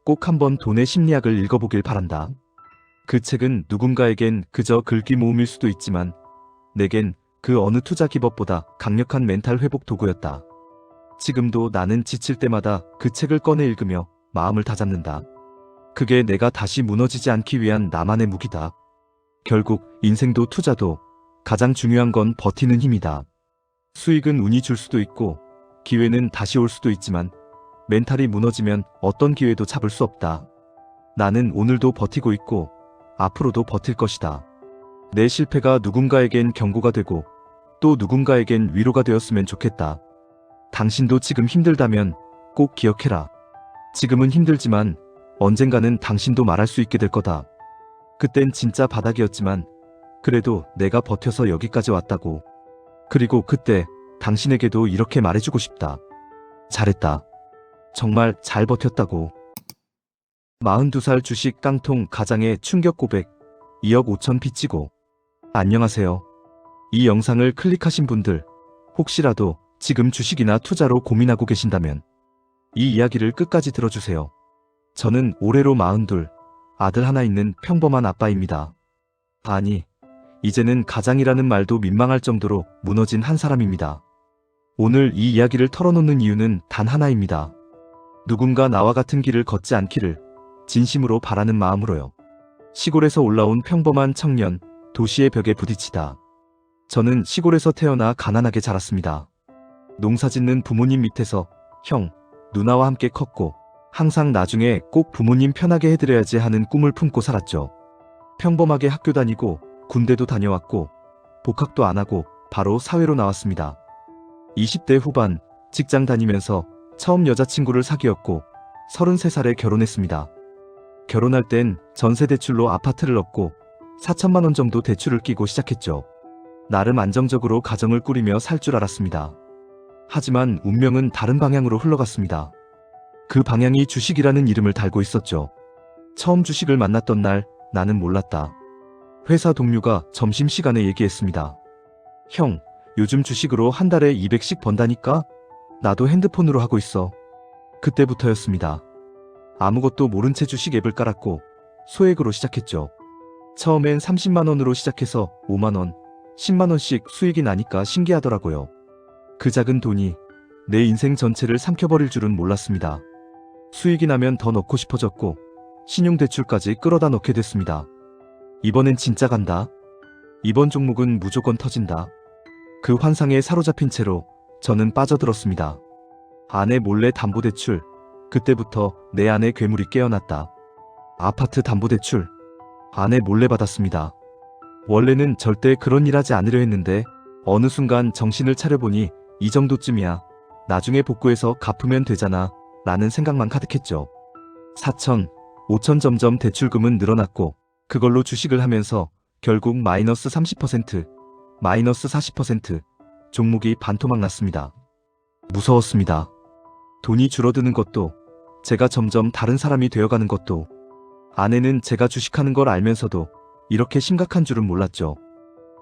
꼭 한번 돈의 심리학을 읽어보길 바란다. 그 책은 누군가에겐 그저 글귀 모음일 수도 있지만 내겐 그 어느 투자 기법보다 강력한 멘탈 회복 도구였다. 지금도 나는 지칠 때마다 그 책을 꺼내 읽으며 마음을 다잡는다. 그게 내가 다시 무너지지 않기 위한 나만의 무기다. 결국 인생도 투자도 가장 중요한 건 버티는 힘이다. 수익은 운이 줄 수도 있고 기회는 다시 올 수도 있지만 멘탈이 무너지면 어떤 기회도 잡을 수 없다. 나는 오늘도 버티고 있고 앞으로도 버틸 것이다. 내 실패가 누군가에겐 경고가 되고 또 누군가에겐 위로가 되었으면 좋겠다. 당신도 지금 힘들다면 꼭 기억해라. 지금은 힘들지만 언젠가는 당신도 말할 수 있게 될 거다. 그땐 진짜 바닥이었지만 그래도 내가 버텨서 여기까지 왔다고. 그리고 그때 당신에게도 이렇게 말해주고 싶다. 잘했다. 정말 잘 버텼다고. 42살 주식 깡통 가장의 충격 고백. 2억 5천 빚지고. 안녕하세요. 이 영상을 클릭하신 분들, 혹시라도 지금 주식이나 투자로 고민하고 계신다면 이 이야기를 끝까지 들어주세요. 저는 올해로 42, 아들 하나 있는 평범한 아빠입니다. 아니, 이제는 가장이라는 말도 민망할 정도로 무너진 한 사람입니다. 오늘 이 이야기를 털어놓는 이유는 단 하나입니다. 누군가 나와 같은 길을 걷지 않기를 진심으로 바라는 마음으로요. 시골에서 올라온 평범한 청년, 도시의 벽에 부딪히다. 저는 시골에서 태어나 가난하게 자랐습니다. 농사짓는 부모님 밑에서 형, 누나와 함께 컸고 항상 나중에 꼭 부모님 편하게 해드려야지 하는 꿈을 품고 살았죠. 평범하게 학교 다니고 군대도 다녀왔고 복학도 안 하고 바로 사회로 나왔습니다. 20대 후반 직장 다니면서 처음 여자친구를 사귀었고 33살에 결혼했습니다. 결혼할 땐 전세대출로 아파트를 얻고 4천만 원 정도 대출을 끼고 시작했죠. 나름 안정적으로 가정을 꾸리며 살 줄 알았습니다. 하지만 운명은 다른 방향으로 흘러갔습니다. 그 방향이 주식이라는 이름을 달고 있었죠. 처음 주식을 만났던 날 나는 몰랐다. 회사 동료가 점심시간에 얘기했습니다. 형, 요즘 주식으로 한 달에 200씩 번다니까? 나도 핸드폰으로 하고 있어. 그때부터였습니다. 아무것도 모른 채 주식 앱을 깔았고 소액으로 시작했죠. 처음엔 30만 원으로 시작해서 5만 원, 10만 원씩 수익이 나니까 신기하더라고요. 그 작은 돈이 내 인생 전체를 삼켜버릴 줄은 몰랐습니다. 수익이 나면 더 넣고 싶어졌고 신용대출까지 끌어다 넣게 됐습니다. 이번엔 진짜 간다. 이번 종목은 무조건 터진다. 그 환상에 사로잡힌 채로 저는 빠져들었습니다. 아내 몰래 담보대출. 그때부터 내 안에 괴물이 깨어났다. 아파트 담보대출 아내 몰래 받았습니다. 원래는 절대 그런 일 하지 않으려 했는데 어느 순간 정신을 차려보니 이 정도쯤이야. 나중에 복구해서 갚으면 되잖아 라는 생각만 가득했죠. 4천, 5천 점점 대출금은 늘어났고 그걸로 주식을 하면서 결국 마이너스 30%, 마이너스 40%, 종목이 반토막 났습니다. 무서웠습니다. 돈이 줄어드는 것도, 제가 점점 다른 사람이 되어가는 것도, 아내는 제가 주식하는 걸 알면서도 이렇게 심각한 줄은 몰랐죠.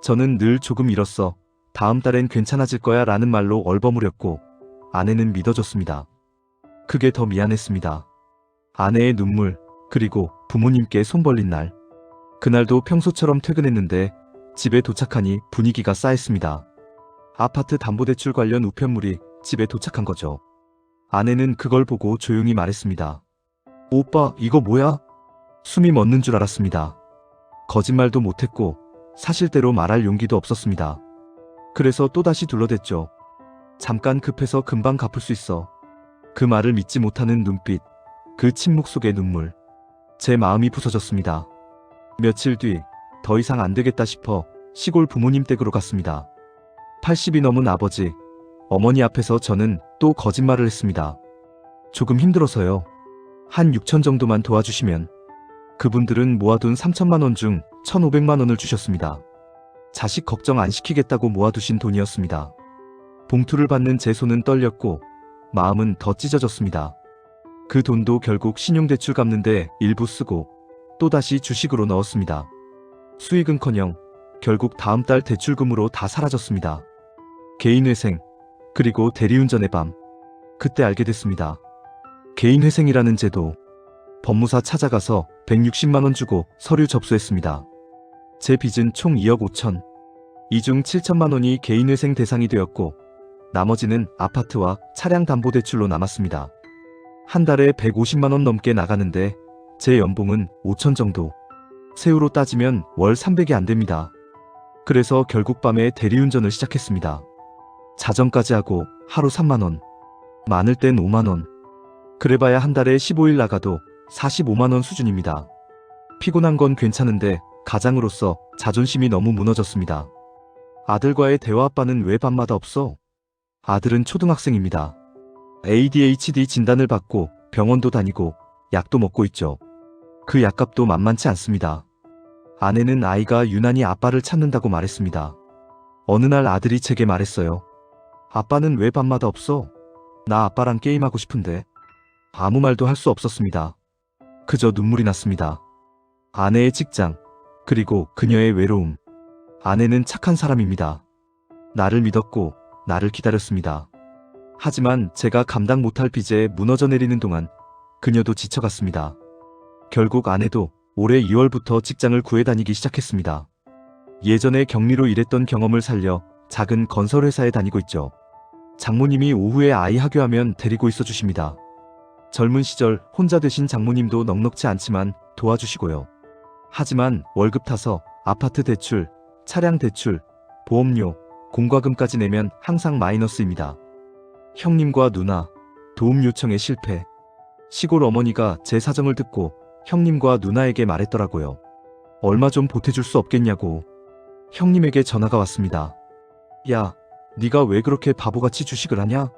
저는 늘 조금 잃었어. 다음 달엔 괜찮아질 거야 라는 말로 얼버무렸고 아내는 믿어줬습니다. 그게 더 미안했습니다. 아내의 눈물, 그리고 부모님께 손 벌린 날. 그날도 평소처럼 퇴근했는데 집에 도착하니 분위기가 싸했습니다. 아파트 담보대출 관련 우편물이 집에 도착한 거죠. 아내는 그걸 보고 조용히 말했습니다. 오빠, 이거 뭐야? 숨이 멎는 줄 알았습니다. 거짓말도 못했고 사실대로 말할 용기도 없었습니다. 그래서 또다시 둘러댔죠. 잠깐 급해서 금방 갚을 수 있어. 그 말을 믿지 못하는 눈빛, 그 침묵 속의 눈물. 제 마음이 부서졌습니다. 며칠 뒤 더 이상 안 되겠다 싶어 시골 부모님 댁으로 갔습니다. 80이 넘은 아버지, 어머니 앞에서 저는 또 거짓말을 했습니다. 조금 힘들어서요. 한 6천 정도만 도와주시면. 그분들은 모아둔 3천만 원 중 1,500만 원을 주셨습니다. 자식 걱정 안 시키겠다고 모아두신 돈이었습니다. 봉투를 받는 제 손은 떨렸고 마음은 더 찢어졌습니다. 그 돈도 결국 신용대출 갚는데 일부 쓰고 또다시 주식으로 넣었습니다. 수익은커녕 결국 다음 달 대출금으로 다 사라졌습니다. 개인회생, 그리고 대리운전의 밤. 그때 알게 됐습니다. 개인회생이라는 제도. 법무사 찾아가서 160만 원 주고 서류 접수했습니다. 제 빚은 총 2억 5천. 이 중 7천만 원이 개인회생 대상이 되었고 나머지는 아파트와 차량 담보대출로 남았습니다. 한 달에 150만 원 넘게 나가는데 제 연봉은 5천 정도. 세후로 따지면 월 300이 안 됩니다. 그래서 결국 밤에 대리운전을 시작했습니다. 자정까지 하고 하루 3만 원. 많을 땐 5만 원. 그래봐야 한 달에 15일 나가도 45만 원 수준입니다. 피곤한 건 괜찮은데 가장으로서 자존심이 너무 무너졌습니다. 아들과의 대화. 아빠는 왜 밤마다 없어? 아들은 초등학생입니다. ADHD 진단을 받고 병원도 다니고 약도 먹고 있죠. 그 약값도 만만치 않습니다. 아내는 아이가 유난히 아빠를 찾는다고 말했습니다. 어느 날 아들이 제게 말했어요. 아빠는 왜 밤마다 없어? 나 아빠랑 게임하고 싶은데. 아무 말도 할 수 없었습니다. 그저 눈물이 났습니다. 아내의 직장, 그리고 그녀의 외로움. 아내는 착한 사람입니다. 나를 믿었고 나를 기다렸습니다. 하지만 제가 감당 못할 빚에 무너져 내리는 동안 그녀도 지쳐갔습니다. 결국 아내도 올해 2월부터 직장을 구해 다니기 시작했습니다. 예전에 격리로 일했던 경험을 살려 작은 건설회사에 다니고 있죠. 장모님이 오후에 아이 하교하면 데리고 있어 주십니다. 젊은 시절 혼자 되신 장모님도 넉넉지 않지만 도와주시고요. 하지만 월급 타서 아파트 대출, 차량 대출, 보험료, 공과금까지 내면 항상 마이너스입니다. 형님과 누나, 도움 요청에 실패. 시골 어머니가 제 사정을 듣고 형님과 누나에게 말했더라고요. 얼마 좀 보태줄 수 없겠냐고. 형님에게 전화가 왔습니다. 야, 네가 왜 그렇게 바보같이 주식을 하냐?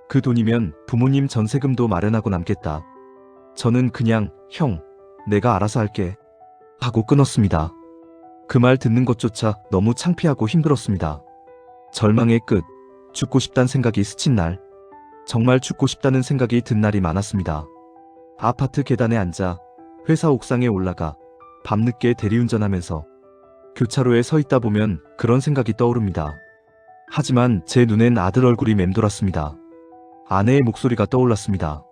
그 돈이면 부모님 전세금도 마련하고 남겠다. 저는 그냥 형, 내가 알아서 할게 하고 끊었습니다. 그 말 듣는 것조차 너무 창피하고 힘들었습니다. 절망의 끝, 죽고 싶단 생각이 스친 날. 정말 죽고 싶다는 생각이 든 날이 많았습니다. 아파트 계단에 앉아 회사 옥상에 올라가 밤늦게 대리운전하면서 교차로에 서 있다 보면 그런 생각이 떠오릅니다. 하지만 제 눈엔 아들 얼굴이 맴돌았습니다. 아내의 목소리가 떠올랐습니다.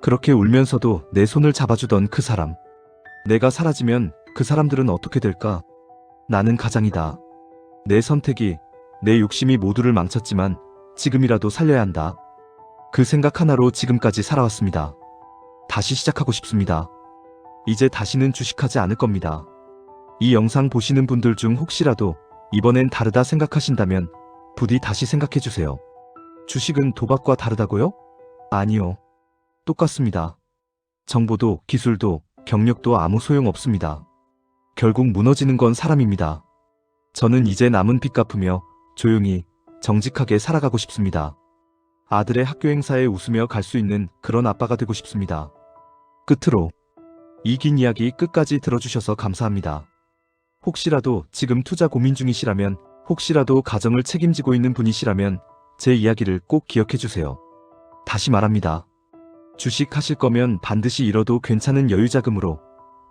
그렇게 울면서도 내 손을 잡아주던 그 사람. 내가 사라지면 그 사람들은 어떻게 될까? 나는 가장이다. 내 선택이, 내 욕심이 모두를 망쳤지만 지금이라도 살려야 한다. 그 생각 하나로 지금까지 살아왔습니다. 다시 시작하고 싶습니다. 이제 다시는 주식하지 않을 겁니다. 이 영상 보시는 분들 중 혹시라도 이번엔 다르다 생각하신다면 부디 다시 생각해주세요. 주식은 도박과 다르다고요? 아니요. 똑같습니다. 정보도 기술도 경력도 아무 소용 없습니다. 결국 무너지는 건 사람입니다. 저는 이제 남은 빚 갚으며 조용히 정직하게 살아가고 싶습니다. 아들의 학교 행사에 웃으며 갈 수 있는 그런 아빠가 되고 싶습니다. 끝으로 이 긴 이야기 끝까지 들어주셔서 감사합니다. 혹시라도 지금 투자 고민 중이시라면, 혹시라도 가정을 책임지고 있는 분이시라면 제 이야기를 꼭 기억해 주세요. 다시 말합니다. 주식 하실 거면 반드시 잃어도 괜찮은 여유자금으로,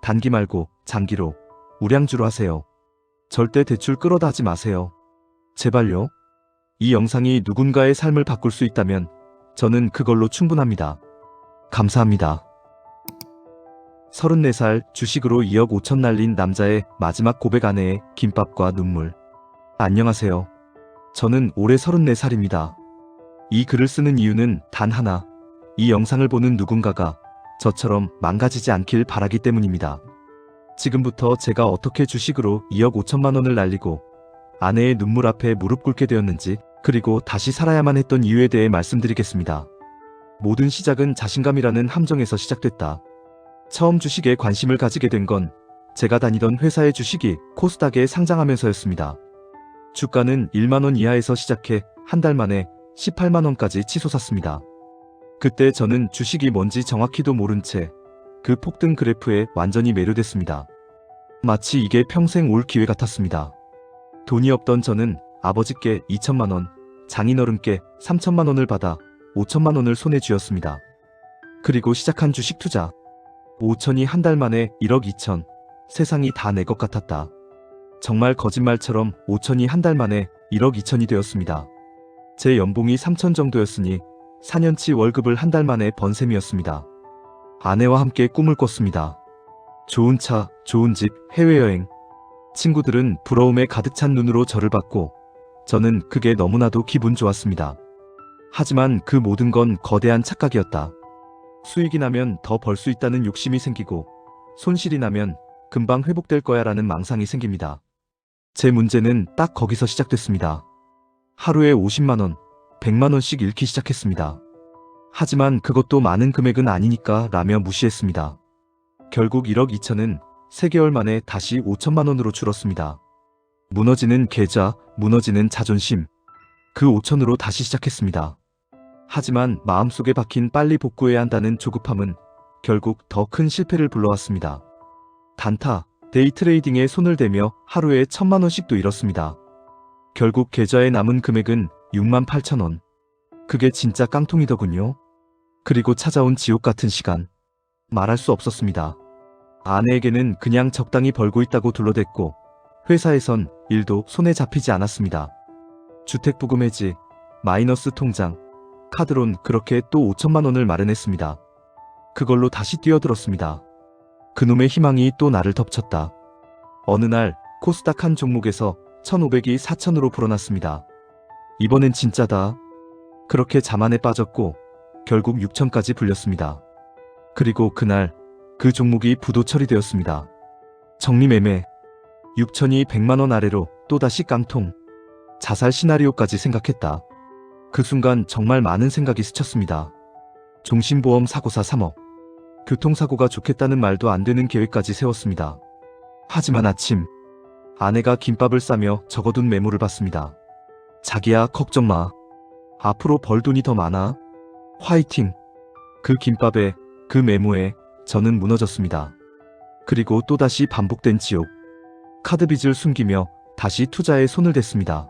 단기 말고 장기로, 우량주로 하세요. 절대 대출 끌어다 하지 마세요. 제발요. 이 영상이 누군가의 삶을 바꿀 수 있다면 저는 그걸로 충분합니다. 감사합니다. 34살 주식으로 2억 5천 날린 남자의 마지막 고백, 아내의 김밥과 눈물. 안녕하세요. 저는 올해 34살입니다. 이 글을 쓰는 이유는 단 하나, 이 영상을 보는 누군가가 저처럼 망가지지 않길 바라기 때문입니다. 지금부터 제가 어떻게 주식으로 2억 5천만 원을 날리고 아내의 눈물 앞에 무릎 꿇게 되었는지, 그리고 다시 살아야만 했던 이유에 대해 말씀드리겠습니다. 모든 시작은 자신감이라는 함정에서 시작됐다. 처음 주식에 관심을 가지게 된 건 제가 다니던 회사의 주식이 코스닥에 상장하면서였습니다. 주가는 1만 원 이하에서 시작해 한 달 만에 18만 원까지 치솟았습니다. 그때 저는 주식이 뭔지 정확히도 모른 채 그 폭등 그래프에 완전히 매료됐습니다. 마치 이게 평생 올 기회 같았습니다. 돈이 없던 저는 아버지께 2천만 원, 장인어른께 3천만 원을 받아 5천만 원을 손에 쥐었습니다. 그리고 시작한 주식 투자. 5천이 한 달 만에 1억 2천, 세상이 다 내 것 같았다. 정말 거짓말처럼 5천이 한 달 만에 1억 2천이 되었습니다. 제 연봉이 3천 정도였으니 4년치 월급을 한 달 만에 번 셈이었습니다. 아내와 함께 꿈을 꿨습니다. 좋은 차, 좋은 집, 해외여행. 친구들은 부러움에 가득 찬 눈으로 저를 봤고 저는 그게 너무나도 기분 좋았습니다. 하지만 그 모든 건 거대한 착각이었다. 수익이 나면 더 벌 수 있다는 욕심이 생기고 손실이 나면 금방 회복될 거야 라는 망상이 생깁니다. 제 문제는 딱 거기서 시작됐습니다. 하루에 50만 원, 100만 원씩 잃기 시작했습니다. 하지만 그것도 많은 금액은 아니니까 라며 무시했습니다. 결국 1억 2천은 3개월 만에 다시 5천만 원으로 줄었습니다. 무너지는 계좌, 무너지는 자존심. 그 5천으로 다시 시작했습니다. 하지만 마음속에 박힌 빨리 복구해야 한다는 조급함은 결국 더 큰 실패를 불러왔습니다. 단타, 데이 트레이딩에 손을 대며 하루에 1,000만 원씩도 잃었습니다. 결국 계좌에 남은 금액은 6만 8천 원. 그게 진짜 깡통이더군요. 그리고 찾아온 지옥 같은 시간. 말할 수 없었습니다. 아내에게는 그냥 적당히 벌고 있다고 둘러댔고 회사에선 일도 손에 잡히지 않았습니다. 주택부금 해지, 마이너스 통장, 카드론, 그렇게 또 5천만 원을 마련했습니다. 그걸로 다시 뛰어들었습니다. 그놈의 희망이 또 나를 덮쳤다. 어느 날 코스닥 한 종목에서 1,500이 4천으로 불어났습니다. 이번엔 진짜다. 그렇게 자만에 빠졌고 결국 6천까지 불렸습니다. 그리고 그날 그 종목이 부도 처리되었습니다. 정리매매. 6천이 100만 원 아래로 또다시 깡통. 자살 시나리오까지 생각했다. 그 순간 정말 많은 생각이 스쳤습니다. 종신보험 사고사 3억. 교통사고가 좋겠다는 말도 안 되는 계획까지 세웠습니다. 하지만 아침 아내가 김밥을 싸며 적어둔 메모를 봤습니다. 자기야, 걱정 마. 앞으로 벌 돈이 더 많아. 화이팅. 그 김밥에, 그 메모에 저는 무너졌습니다. 그리고 또다시 반복된 지옥. 카드 빚을 숨기며 다시 투자에 손을 댔습니다.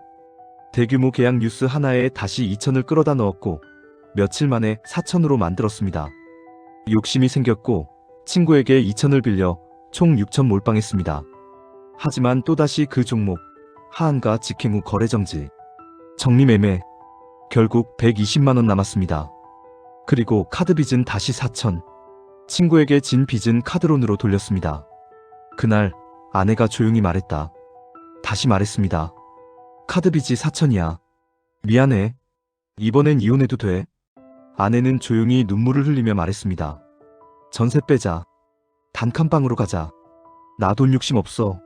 대규모 계약 뉴스 하나에 다시 2천을 끌어다 넣었고 며칠 만에 4천으로 만들었습니다. 욕심이 생겼고 친구에게 2천을 빌려 총 6천 몰빵했습니다. 하지만 또다시 그 종목, 하한가 직행 후 거래 정지. 정리매매. 결국 120만 원 남았습니다. 그리고 카드 빚은 다시 4천. 친구에게 진 빚은 카드론으로 돌렸습니다. 그날 아내가 조용히 말했다. 다시 말했습니다. 카드 빚이 4천이야. 미안해. 이번엔 이혼해도 돼. 아내는 조용히 눈물을 흘리며 말했습니다. 전세 빼자. 단칸방으로 가자. 나 돈 욕심 없어.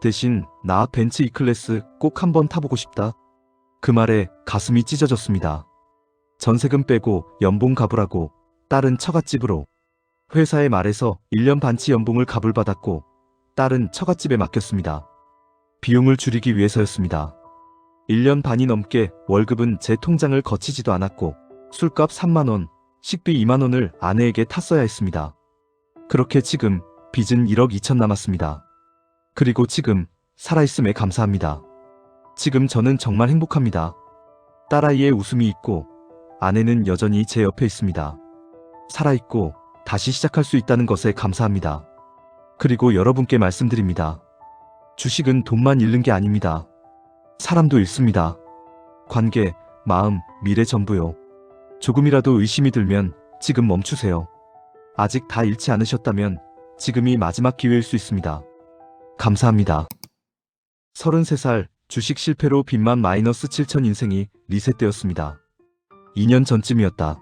대신 나 벤츠 E클래스 꼭 한번 타보고 싶다. 그 말에 가슴이 찢어졌습니다. 전세금 빼고 연봉 갚으라고, 딸은 처갓집으로. 회사의 말에서 1년 반치 연봉을 갑을받았고 딸은 처갓집에 맡겼습니다. 비용을 줄이기 위해서였습니다. 1년 반이 넘게 월급은 제 통장을 거치지도 않았고 술값 3만원, 식비 2만원을 아내에게 탔어야 했습니다. 그렇게 지금 빚은 1억 2천 남았습니다. 그리고 지금 살아있음에 감사합니다. 지금 저는 정말 행복합니다. 딸아이의 웃음이 있고 아내는 여전히 제 옆에 있습니다. 살아있고 다시 시작할 수 있다는 것에 감사합니다. 그리고 여러분께 말씀드립니다. 주식은 돈만 잃는 게 아닙니다. 사람도 잃습니다. 관계, 마음, 미래 전부요. 조금이라도 의심이 들면 지금 멈추세요. 아직 다 잃지 않으셨다면 지금이 마지막 기회일 수 있습니다. 감사합니다. 33살 주식 실패로 빚만 마이너스 7천 인생이 리셋되었습니다. 2년 전쯤이었다.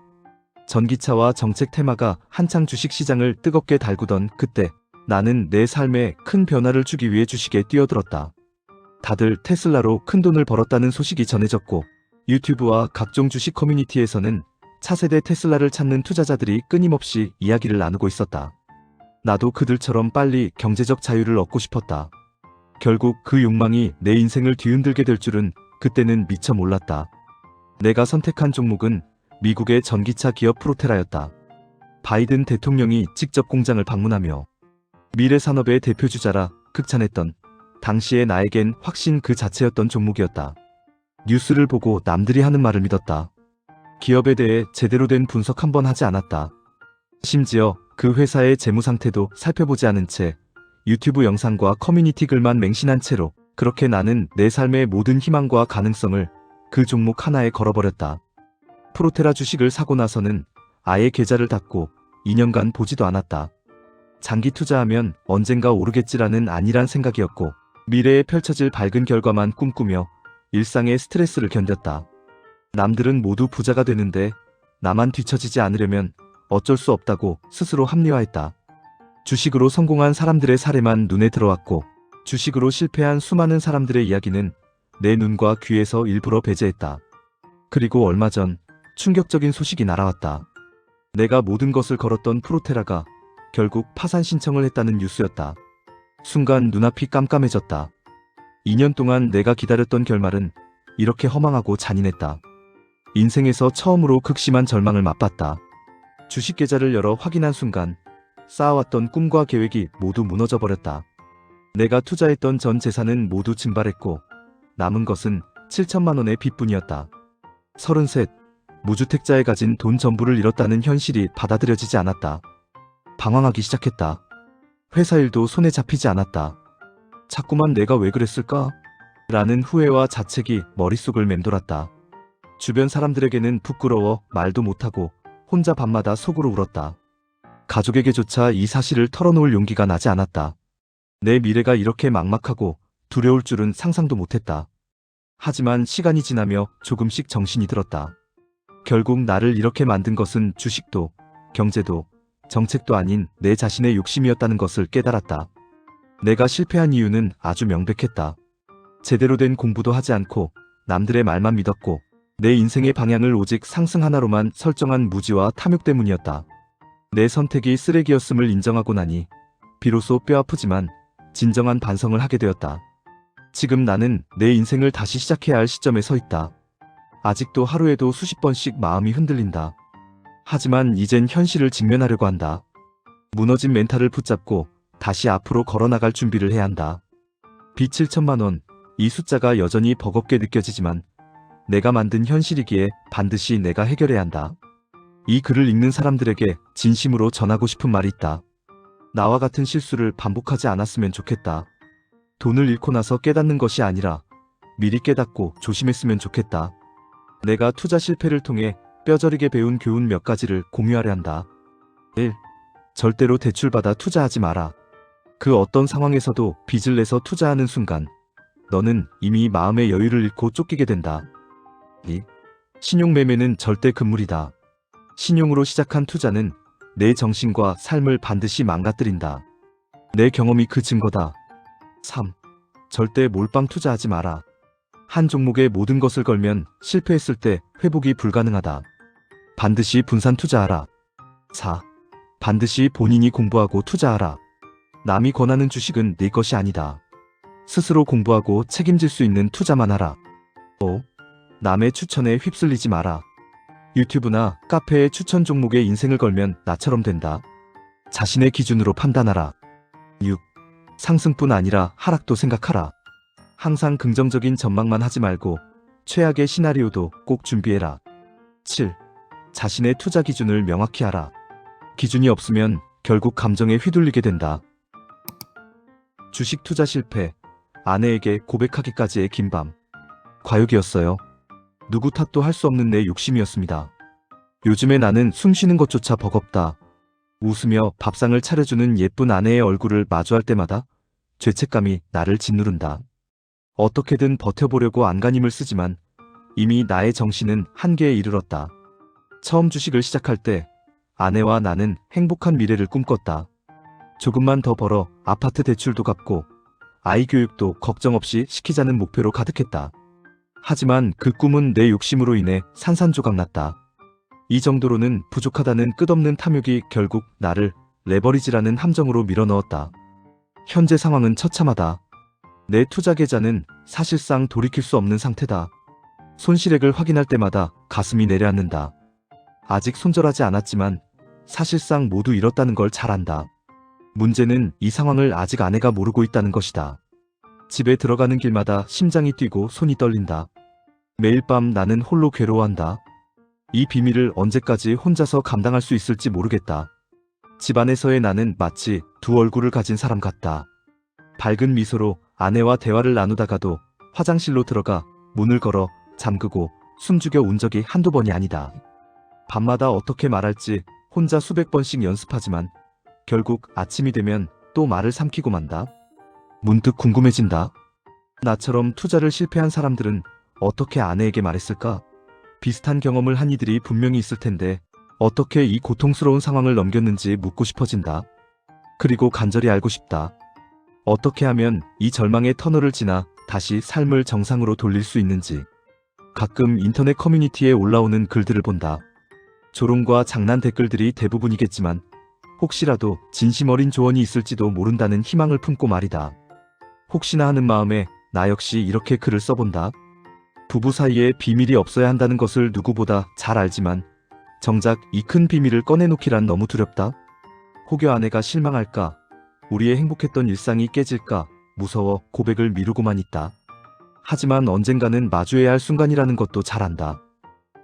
전기차와 정책 테마가 한창 주식시장을 뜨겁게 달구던 그때 나는 내 삶에 큰 변화를 주기 위해 주식에 뛰어들었다. 다들 테슬라로 큰돈을 벌었다는 소식이 전해졌고 유튜브와 각종 주식 커뮤니티에서는 차세대 테슬라를 찾는 투자자들이 끊임없이 이야기를 나누고 있었다. 나도 그들처럼 빨리 경제적 자유를 얻고 싶었다. 결국 그 욕망이 내 인생을 뒤흔들게 될 줄은 그때는 미처 몰랐다. 내가 선택한 종목은 미국의 전기차 기업 프로테라였다. 바이든 대통령이 직접 공장을 방문하며 미래 산업의 대표주자라 극찬했던 당시의 나에겐 확신 그 자체였던 종목이었다. 뉴스를 보고 남들이 하는 말을 믿었다. 기업에 대해 제대로 된 분석 한번 하지 않았다. 심지어 그 회사의 재무 상태도 살펴보지 않은 채 유튜브 영상과 커뮤니티 글만 맹신한 채로 그렇게 나는 내 삶의 모든 희망과 가능성을 그 종목 하나에 걸어버렸다. 프로테라 주식을 사고 나서는 아예 계좌를 닫고 2년간 보지도 않았다. 장기 투자하면 언젠가 오르겠지라는 안일한 생각이었고 미래에 펼쳐질 밝은 결과만 꿈꾸며 일상의 스트레스를 견뎠다. 남들은 모두 부자가 되는데 나만 뒤처지지 않으려면 어쩔 수 없다고 스스로 합리화했다. 주식으로 성공한 사람들의 사례만 눈에 들어왔고 주식으로 실패한 수많은 사람들의 이야기는 내 눈과 귀에서 일부러 배제했다. 그리고 얼마 전 충격적인 소식이 날아왔다. 내가 모든 것을 걸었던 프로테라가 결국 파산 신청을 했다는 뉴스였다. 순간 눈앞이 깜깜해졌다. 2년 동안 내가 기다렸던 결말은 이렇게 허망하고 잔인했다. 인생에서 처음으로 극심한 절망을 맛봤다. 주식 계좌를 열어 확인한 순간 쌓아왔던 꿈과 계획이 모두 무너져버렸다. 내가 투자했던 전 재산은 모두 증발했고 남은 것은 7천만 원의 빚뿐이었다. 33, 무주택자에 가진 돈 전부를 잃었다는 현실이 받아들여지지 않았다. 방황하기 시작했다. 회사 일도 손에 잡히지 않았다. 자꾸만 내가 왜 그랬을까? 라는 후회와 자책이 머릿속을 맴돌았다. 주변 사람들에게는 부끄러워 말도 못하고 혼자 밤마다 속으로 울었다. 가족에게조차 이 사실을 털어놓을 용기가 나지 않았다. 내 미래가 이렇게 막막하고 두려울 줄은 상상도 못했다. 하지만 시간이 지나며 조금씩 정신이 들었다. 결국 나를 이렇게 만든 것은 주식도, 경제도, 정책도 아닌 내 자신의 욕심이었다는 것을 깨달았다. 내가 실패한 이유는 아주 명백했다. 제대로 된 공부도 하지 않고 남들의 말만 믿었고 내 인생의 방향을 오직 상승 하나로만 설정한 무지와 탐욕 때문이었다. 내 선택이 쓰레기였음을 인정하고 나니 비로소 뼈아프지만 진정한 반성을 하게 되었다. 지금 나는 내 인생을 다시 시작해야 할 시점에 서 있다. 아직도 하루에도 수십 번씩 마음이 흔들린다. 하지만 이젠 현실을 직면하려고 한다. 무너진 멘탈을 붙잡고 다시 앞으로 걸어나갈 준비를 해야 한다. 빚 7천만 원, 이 숫자가 여전히 버겁게 느껴지지만 내가 만든 현실이기에 반드시 내가 해결해야 한다. 이 글을 읽는 사람들에게 진심으로 전하고 싶은 말이 있다. 나와 같은 실수를 반복하지 않았으면 좋겠다. 돈을 잃고 나서 깨닫는 것이 아니라 미리 깨닫고 조심했으면 좋겠다. 내가 투자 실패를 통해 뼈저리게 배운 교훈 몇 가지를 공유하려 한다. 1. 절대로 대출받아 투자하지 마라. 그 어떤 상황에서도 빚을 내서 투자하는 순간 너는 이미 마음의 여유를 잃고 쫓기게 된다. 2. 신용매매는 절대 금물이다. 신용으로 시작한 투자는 내 정신과 삶을 반드시 망가뜨린다. 내 경험이 그 증거다. 3. 절대 몰빵 투자하지 마라. 한 종목에 모든 것을 걸면 실패했을 때 회복이 불가능하다. 반드시 분산 투자하라. 4. 반드시 본인이 공부하고 투자하라. 남이 권하는 주식은 네 것이 아니다. 스스로 공부하고 책임질 수 있는 투자만 하라. 남의 추천에 휩쓸리지 마라. 유튜브나 카페의 추천 종목에 인생을 걸면 나처럼 된다. 자신의 기준으로 판단하라. 6. 상승뿐 아니라 하락도 생각하라. 항상 긍정적인 전망만 하지 말고 최악의 시나리오도 꼭 준비해라. 7. 자신의 투자 기준을 명확히 하라. 기준이 없으면 결국 감정에 휘둘리게 된다. 주식 투자 실패, 아내에게 고백하기까지의 긴 밤. 과욕이었어요. 누구 탓도 할 수 없는 내 욕심이었습니다. 요즘에 나는 숨 쉬는 것조차 버겁다. 웃으며 밥상을 차려주는 예쁜 아내의 얼굴을 마주할 때마다 죄책감이 나를 짓누른다. 어떻게든 버텨보려고 안간힘을 쓰지만 이미 나의 정신은 한계에 이르렀다. 처음 주식을 시작할 때 아내와 나는 행복한 미래를 꿈꿨다. 조금만 더 벌어 아파트 대출도 갚고 아이 교육도 걱정 없이 시키자는 목표로 가득했다. 하지만 그 꿈은 내 욕심으로 인해 산산조각 났다. 이 정도로는 부족하다는 끝없는 탐욕이 결국 나를 레버리지라는 함정으로 밀어넣었다. 현재 상황은 처참하다. 내 투자 계좌는 사실상 돌이킬 수 없는 상태다. 손실액을 확인할 때마다 가슴이 내려앉는다. 아직 손절하지 않았지만 사실상 모두 잃었다는 걸 잘 안다. 문제는 이 상황을 아직 아내가 모르고 있다는 것이다. 집에 들어가는 길마다 심장이 뛰고 손이 떨린다. 매일 밤 나는 홀로 괴로워한다. 이 비밀을 언제까지 혼자서 감당할 수 있을지 모르겠다. 집안에서의 나는 마치 두 얼굴을 가진 사람 같다. 밝은 미소로 아내와 대화를 나누다가도 화장실로 들어가 문을 걸어 잠그고 숨죽여 운 적이 한두 번이 아니다. 밤마다 어떻게 말할지 혼자 수백 번씩 연습하지만 결국 아침이 되면 또 말을 삼키고 만다. 문득 궁금해진다. 나처럼 투자를 실패한 사람들은 어떻게 아내에게 말했을까? 비슷한 경험을 한 이들이 분명히 있을 텐데 어떻게 이 고통스러운 상황을 넘겼는지 묻고 싶어진다. 그리고 간절히 알고 싶다. 어떻게 하면 이 절망의 터널을 지나 다시 삶을 정상으로 돌릴 수 있는지. 가끔 인터넷 커뮤니티에 올라오는 글들을 본다. 조롱과 장난 댓글들이 대부분이겠지만 혹시라도 진심 어린 조언이 있을지도 모른다는 희망을 품고 말이다. 혹시나 하는 마음에 나 역시 이렇게 글을 써본다. 부부 사이에 비밀이 없어야 한다는 것을 누구보다 잘 알지만 정작 이 큰 비밀을 꺼내놓기란 너무 두렵다. 혹여 아내가 실망할까? 우리의 행복했던 일상이 깨질까? 무서워 고백을 미루고만 있다. 하지만 언젠가는 마주해야 할 순간이라는 것도 잘 안다.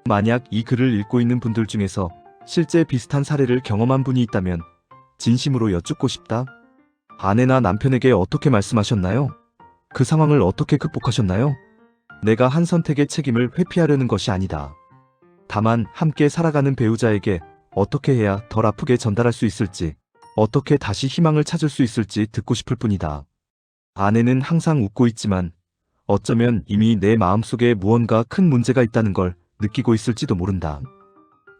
만약 이 글을 읽고 있는 분들 중에서 실제 비슷한 사례를 경험한 분이 있다면 진심으로 여쭙고 싶다. 아내나 남편에게 어떻게 말씀하셨나요? 그 상황을 어떻게 극복하셨나요? 내가 한 선택의 책임을 회피하려는 것이 아니다. 다만 함께 살아가는 배우자에게 어떻게 해야 덜 아프게 전달할 수 있을지, 어떻게 다시 희망을 찾을 수 있을지 듣고 싶을 뿐이다. 아내는 항상 웃고 있지만 어쩌면 이미 내 마음속에 무언가 큰 문제가 있다는 걸 느끼고 있을지도 모른다.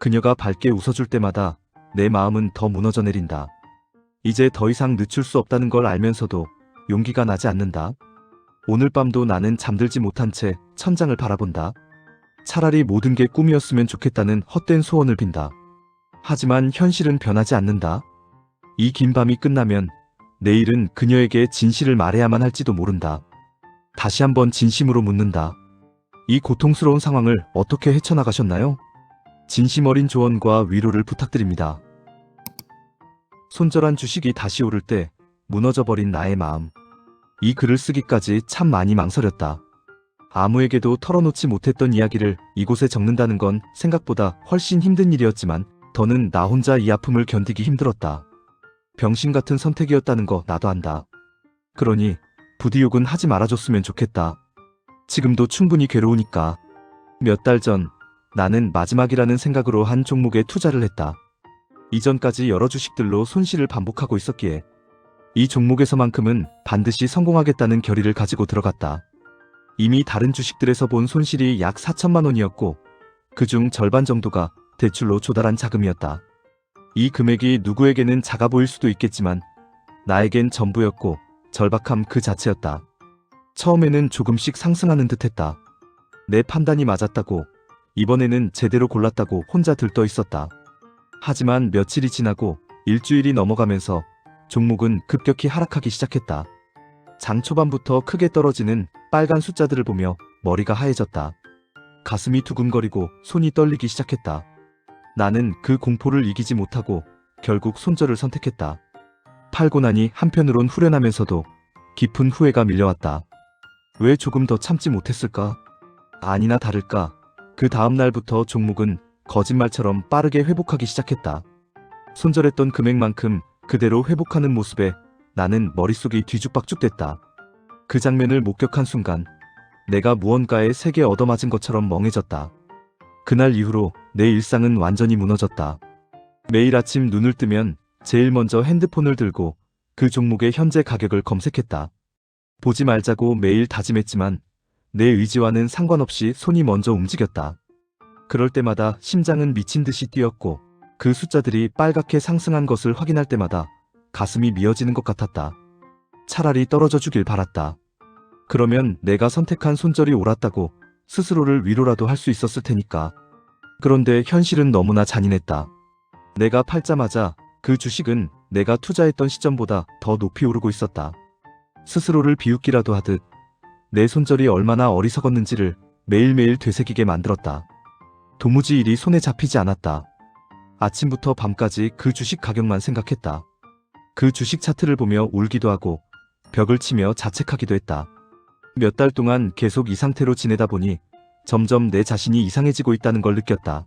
그녀가 밝게 웃어줄 때마다 내 마음은 더 무너져 내린다. 이제 더 이상 늦출 수 없다는 걸 알면서도 용기가 나지 않는다. 오늘 밤도 나는 잠들지 못한 채 천장을 바라본다. 차라리 모든 게 꿈이었으면 좋겠다는 헛된 소원을 빈다. 하지만 현실은 변하지 않는다. 이 긴 밤이 끝나면 내일은 그녀에게 진실을 말해야만 할지도 모른다. 다시 한번 진심으로 묻는다. 이 고통스러운 상황을 어떻게 헤쳐나가셨나요? 진심 어린 조언과 위로를 부탁드립니다. 손절한 주식이 다시 오를 때 무너져버린 나의 마음. 이 글을 쓰기까지 참 많이 망설였다. 아무에게도 털어놓지 못했던 이야기를 이곳에 적는다는 건 생각보다 훨씬 힘든 일이었지만 더는 나 혼자 이 아픔을 견디기 힘들었다. 병신 같은 선택이었다는 거 나도 안다. 그러니 부디 욕은 하지 말아줬으면 좋겠다. 지금도 충분히 괴로우니까. 몇 달 전 나는 마지막이라는 생각으로 한 종목에 투자를 했다. 이전까지 여러 주식들로 손실을 반복하고 있었기에 이 종목에서만큼은 반드시 성공하겠다는 결의를 가지고 들어갔다. 이미 다른 주식들에서 본 손실이 약 4천만 원이었고 그중 절반 정도가 대출로 조달한 자금이었다. 이 금액이 누구에게는 작아 보일 수도 있겠지만 나에겐 전부였고 절박함 그 자체였다. 처음에는 조금씩 상승하는 듯했다. 내 판단이 맞았다고, 이번에는 제대로 골랐다고 혼자 들떠 있었다. 하지만 며칠이 지나고 일주일이 넘어가면서 종목은 급격히 하락하기 시작했다. 장 초반부터 크게 떨어지는 빨간 숫자들을 보며 머리가 하얘졌다. 가슴이 두근거리고 손이 떨리기 시작했다. 나는 그 공포를 이기지 못하고 결국 손절을 선택했다. 팔고 나니 한편으론 후련하면서도 깊은 후회가 밀려왔다. 왜 조금 더 참지 못했을까? 아니나 다를까 그 다음 날부터 종목은 거짓말처럼 빠르게 회복하기 시작했다. 손절했던 금액만큼 그대로 회복하는 모습에 나는 머릿속이 뒤죽박죽됐다. 그 장면을 목격한 순간 내가 무언가에 세게 얻어맞은 것처럼 멍해졌다. 그날 이후로 내 일상은 완전히 무너졌다. 매일 아침 눈을 뜨면 제일 먼저 핸드폰을 들고 그 종목의 현재 가격을 검색했다. 보지 말자고 매일 다짐했지만 내 의지와는 상관없이 손이 먼저 움직였다. 그럴 때마다 심장은 미친 듯이 뛰었고 그 숫자들이 빨갛게 상승한 것을 확인할 때마다 가슴이 미어지는 것 같았다. 차라리 떨어져 주길 바랐다. 그러면 내가 선택한 손절이 옳았다고 스스로를 위로라도 할 수 있었을 테니까. 그런데 현실은 너무나 잔인했다. 내가 팔자마자 그 주식은 내가 투자했던 시점보다 더 높이 오르고 있었다. 스스로를 비웃기라도 하듯 내 손절이 얼마나 어리석었는지를 매일매일 되새기게 만들었다. 도무지 일이 손에 잡히지 않았다. 아침부터 밤까지 그 주식 가격만 생각했다. 그 주식 차트를 보며 울기도 하고 벽을 치며 자책하기도 했다. 몇 달 동안 계속 이 상태로 지내다 보니 점점 내 자신이 이상해지고 있다는 걸 느꼈다.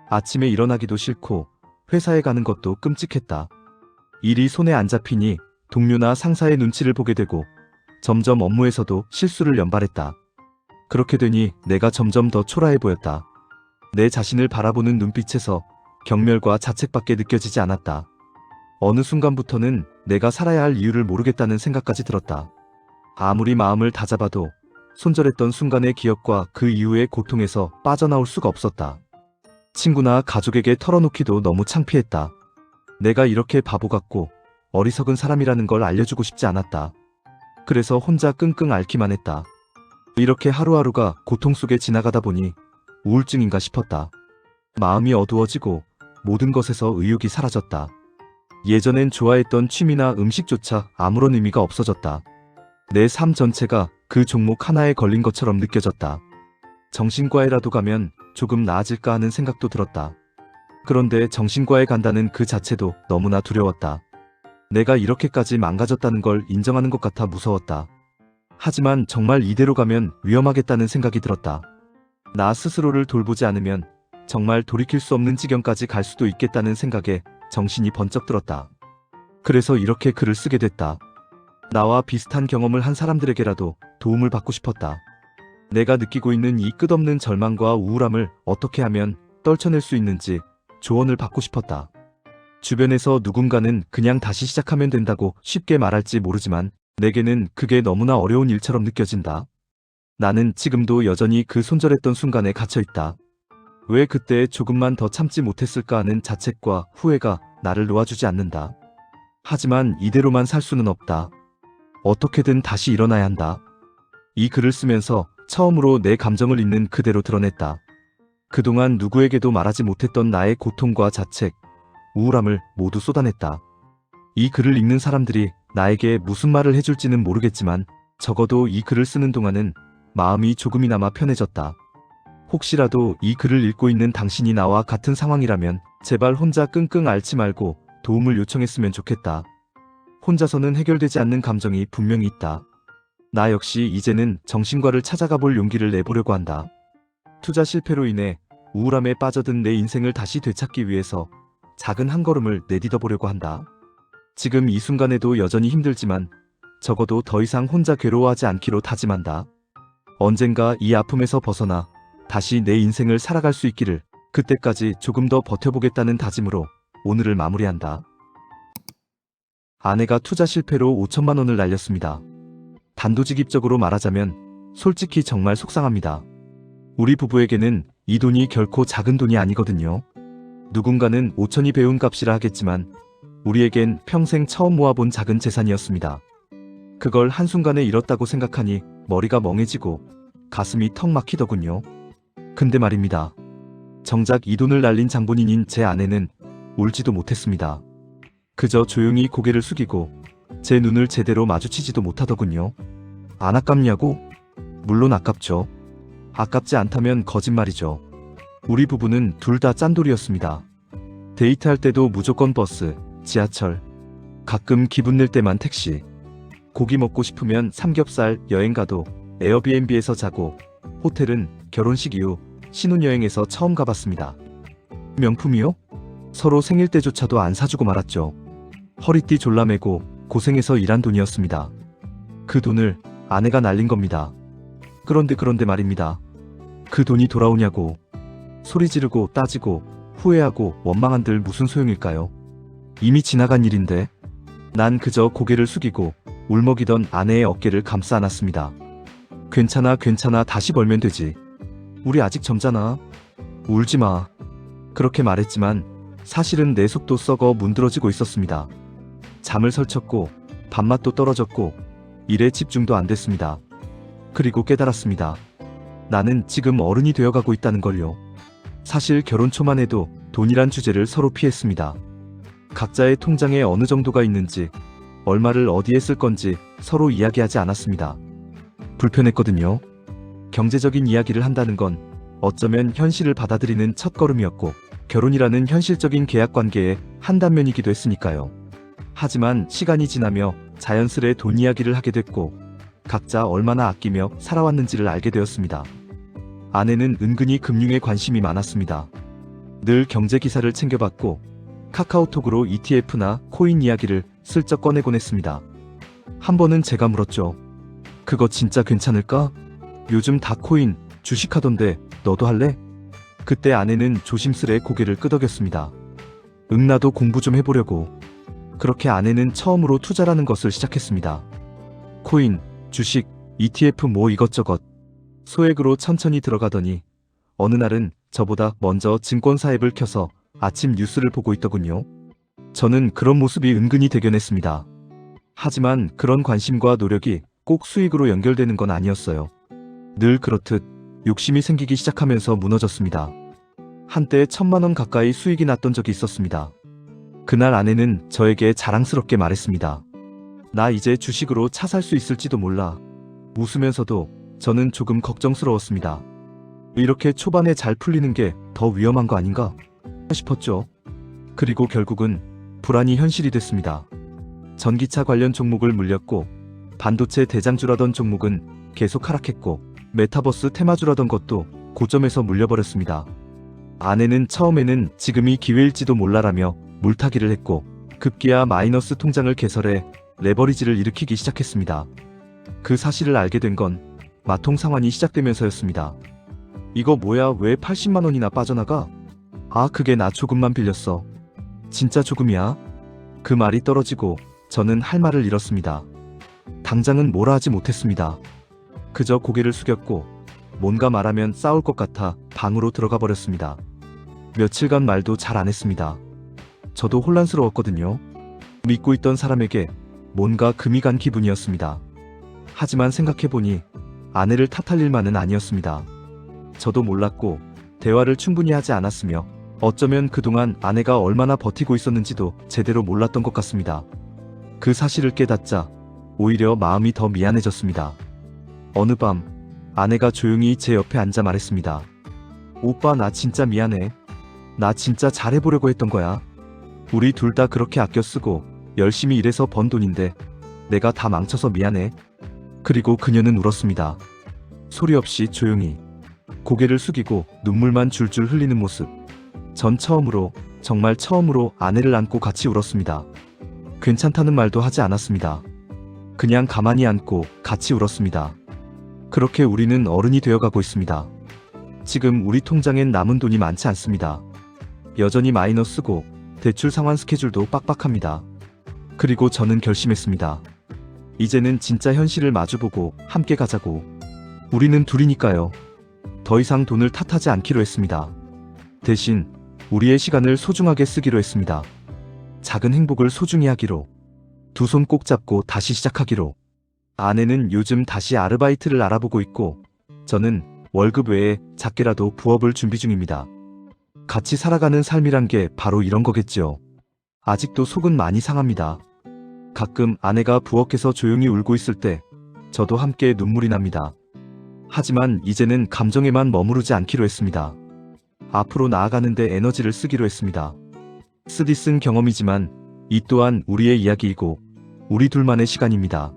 아침에 일어나기도 싫고 회사에 가는 것도 끔찍했다. 일이 손에 안 잡히니 동료나 상사의 눈치를 보게 되고 점점 업무에서도 실수를 연발했다. 그렇게 되니 내가 점점 더 초라해 보였다. 내 자신을 바라보는 눈빛에서 경멸과 자책밖에 느껴지지 않았다. 어느 순간부터는 내가 살아야 할 이유를 모르겠다는 생각까지 들었다. 아무리 마음을 다잡아도 손절했던 순간의 기억과 그 이후의 고통에서 빠져나올 수가 없었다. 친구나 가족에게 털어놓기도 너무 창피했다. 내가 이렇게 바보 같고 어리석은 사람이라는 걸 알려주고 싶지 않았다. 그래서 혼자 끙끙 앓기만 했다. 이렇게 하루하루가 고통 속에 지나가다 보니 우울증인가 싶었다. 마음이 어두워지고 모든 것에서 의욕이 사라졌다. 예전엔 좋아했던 취미나 음식조차 아무런 의미가 없어졌다. 내 삶 전체가 그 종목 하나에 걸린 것처럼 느껴졌다. 정신과에라도 가면 조금 나아질까 하는 생각도 들었다. 그런데 정신과에 간다는 그 자체도 너무나 두려웠다. 내가 이렇게까지 망가졌다는 걸 인정하는 것 같아 무서웠다. 하지만 정말 이대로 가면 위험하겠다는 생각이 들었다. 나 스스로를 돌보지 않으면 정말 돌이킬 수 없는 지경까지 갈 수도 있겠다는 생각에 정신이 번쩍 들었다. 그래서 이렇게 글을 쓰게 됐다. 나와 비슷한 경험을 한 사람들에게라도 도움을 받고 싶었다. 내가 느끼고 있는 이 끝없는 절망과 우울함을 어떻게 하면 떨쳐낼 수 있는지 조언을 받고 싶었다. 주변에서 누군가는 그냥 다시 시작하면 된다고 쉽게 말할지 모르지만 내게는 그게 너무나 어려운 일처럼 느껴진다. 나는 지금도 여전히 그 손절했던 순간에 갇혀있다. 왜 그때 조금만 더 참지 못했을까 하는 자책과 후회가 나를 놓아주지 않는다. 하지만 이대로만 살 수는 없다. 어떻게든 다시 일어나야 한다. 이 글을 쓰면서 처음으로 내 감정을 있는 그대로 드러냈다. 그동안 누구에게도 말하지 못했던 나의 고통과 자책, 우울함을 모두 쏟아냈다. 이 글을 읽는 사람들이 나에게 무슨 말을 해줄지는 모르겠지만 적어도 이 글을 쓰는 동안은 마음이 조금이나마 편해졌다. 혹시라도 이 글을 읽고 있는 당신이 나와 같은 상황이라면 제발 혼자 끙끙 앓지 말고 도움을 요청했으면 좋겠다. 혼자서는 해결되지 않는 감정이 분명히 있다. 나 역시 이제는 정신과를 찾아가 볼 용기를 내보려고 한다. 투자 실패로 인해 우울함에 빠져든 내 인생을 다시 되찾기 위해서 작은 한 걸음을 내딛어 보려고 한다. 지금 이 순간에도 여전히 힘들지만 적어도 더 이상 혼자 괴로워하지 않기로 다짐한다. 언젠가 이 아픔에서 벗어나 다시 내 인생을 살아갈 수 있기를, 그때까지 조금 더 버텨보겠다는 다짐으로 오늘을 마무리한다. 아내가 투자 실패로 5천만 원을 날렸습니다. 단도직입적으로 말하자면 솔직히 정말 속상합니다. 우리 부부에게는 이 돈이 결코 작은 돈이 아니거든요. 누군가는 5천이 배운 값이라 하겠지만 우리에겐 평생 처음 모아본 작은 재산이었습니다. 그걸 한순간에 잃었다고 생각하니 머리가 멍해지고 가슴이 턱 막히더군요. 근데 말입니다. 정작 이 돈을 날린 장본인인 제 아내는 울지도 못했습니다. 그저 조용히 고개를 숙이고 제 눈을 제대로 마주치지도 못하더군요. 안 아깝냐고? 물론 아깝죠. 아깝지 않다면 거짓말이죠. 우리 부부는 둘 다 짠돌이었습니다. 데이트할 때도 무조건 버스, 지하철, 가끔 기분 낼 때만 택시. 고기 먹고 싶으면 삼겹살, 여행 가도 에어비앤비에서 자고, 호텔은 결혼식 이후 신혼여행에서 처음 가봤습니다. 명품이요? 서로 생일 때조차도 안 사주고 말았죠. 허리띠 졸라매고 고생해서 일한 돈이었습니다. 그 돈을 아내가 날린 겁니다. 그런데 말입니다. 그 돈이 돌아오냐고. 소리 지르고 따지고 후회하고 원망한들 무슨 소용일까요? 이미 지나간 일인데. 난 그저 고개를 숙이고 울먹이던 아내의 어깨를 감싸 안았습니다. 괜찮아 다시 벌면 되지. 우리 아직 젊잖아. 울지 마. 그렇게 말했지만 사실은 내 속도 썩어 문드러지고 있었습니다. 잠을 설쳤고 밥맛도 떨어졌고 일에 집중도 안 됐습니다. 그리고 깨달았습니다. 나는 지금 어른이 되어가고 있다는 걸요. 사실 결혼 초만 해도 돈이란 주제를 서로 피했습니다. 각자의 통장에 어느 정도가 있는지, 얼마를 어디에 쓸 건지 서로 이야기하지 않았습니다. 불편했거든요. 경제적인 이야기를 한다는 건 어쩌면 현실을 받아들이는 첫걸음이었고, 결혼이라는 현실적인 계약 관계의 한 단면이기도 했으니까요. 하지만 시간이 지나며 자연스레 돈 이야기를 하게 됐고, 각자 얼마나 아끼며 살아왔는지를 알게 되었습니다. 아내는 은근히 금융에 관심이 많았습니다. 늘 경제 기사를 챙겨봤고 카카오톡으로 ETF나 코인 이야기를 슬쩍 꺼내곤 했습니다. 한 번은 제가 물었죠. 그거 진짜 괜찮을까? 요즘 다 코인, 주식하던데 너도 할래? 그때 아내는 조심스레 고개를 끄덕였습니다. 나도 공부 좀 해보려고. 그렇게 아내는 처음으로 투자라는 것을 시작했습니다. 코인, 주식, ETF 뭐 이것저것 소액으로 천천히 들어가더니 어느 날은 저보다 먼저 증권사 앱을 켜서 아침 뉴스를 보고 있더군요. 저는 그런 모습이 은근히 대견했습니다. 하지만 그런 관심과 노력이 꼭 수익으로 연결되는 건 아니었어요. 늘 그렇듯 욕심이 생기기 시작하면서 무너졌습니다. 한때 1,000만 원 가까이 수익이 났던 적이 있었습니다. 그날 아내는 저에게 자랑스럽게 말했습니다. 나 이제 주식으로 차 살 수 있을지도 몰라. 웃으면서도 저는 조금 걱정스러웠습니다. 이렇게 초반에 잘 풀리는 게 더 위험한 거 아닌가 싶었죠. 그리고 결국은 불안이 현실이 됐습니다. 전기차 관련 종목을 물렸고, 반도체 대장주라던 종목은 계속 하락했고, 메타버스 테마주라던 것도 고점에서 물려버렸습니다. 아내는 처음에는 지금이 기회일지도 몰라라며 물타기를 했고, 급기야 마이너스 통장을 개설해 레버리지를 일으키기 시작했습니다. 그 사실을 알게 된 건 마통 상환이 시작되면서였습니다. 이거 뭐야, 왜 80만 원이나 빠져나가? 아, 그게 나 조금만 빌렸어. 진짜 조금이야? 그 말이 떨어지고 저는 할 말을 잃었습니다. 당장은 뭐라 하지 못했습니다. 그저 고개를 숙였고 뭔가 말하면 싸울 것 같아 방으로 들어가 버렸습니다. 며칠간 말도 잘 안 했습니다. 저도 혼란스러웠거든요. 믿고 있던 사람에게 뭔가 금이 간 기분이었습니다. 하지만 생각해보니 아내를 탓할 일만은 아니었습니다. 저도 몰랐고 대화를 충분히 하지 않았으며 어쩌면 그동안 아내가 얼마나 버티고 있었는지도 제대로 몰랐던 것 같습니다. 그 사실을 깨닫자 오히려 마음이 더 미안해졌습니다. 어느 밤 아내가 조용히 제 옆에 앉아 말했습니다. 오빠, 나 진짜 미안해. 나 진짜 잘해보려고 했던 거야. 우리 둘 다 그렇게 아껴 쓰고 열심히 일해서 번 돈인데 내가 다 망쳐서 미안해. 그리고 그녀는 울었습니다. 소리 없이 조용히. 고개를 숙이고 눈물만 줄줄 흘리는 모습. 전 처음으로, 정말 처음으로 아내를 안고 같이 울었습니다. 괜찮다는 말도 하지 않았습니다. 그냥 가만히 안고 같이 울었습니다. 그렇게 우리는 어른이 되어가고 있습니다. 지금 우리 통장엔 남은 돈이 많지 않습니다. 여전히 마이너스고 대출 상환 스케줄도 빡빡합니다. 그리고 저는 결심했습니다. 이제는 진짜 현실을 마주보고 함께 가자고. 우리는 둘이니까요. 더 이상 돈을 탓하지 않기로 했습니다. 대신 우리의 시간을 소중하게 쓰기로 했습니다. 작은 행복을 소중히 하기로. 두 손 꼭 잡고 다시 시작하기로. 아내는 요즘 다시 아르바이트를 알아보고 있고, 저는 월급 외에 작게라도 부업을 준비 중입니다. 같이 살아가는 삶이란 게 바로 이런 거겠지요. 아직도 속은 많이 상합니다. 가끔 아내가 부엌에서 조용히 울고 있을 때 저도 함께 눈물이 납니다. 하지만 이제는 감정에만 머무르지 않기로 했습니다. 앞으로 나아가는데 에너지를 쓰기로 했습니다. 쓰디쓴 경험이지만 이 또한 우리의 이야기이고 우리 둘만의 시간입니다.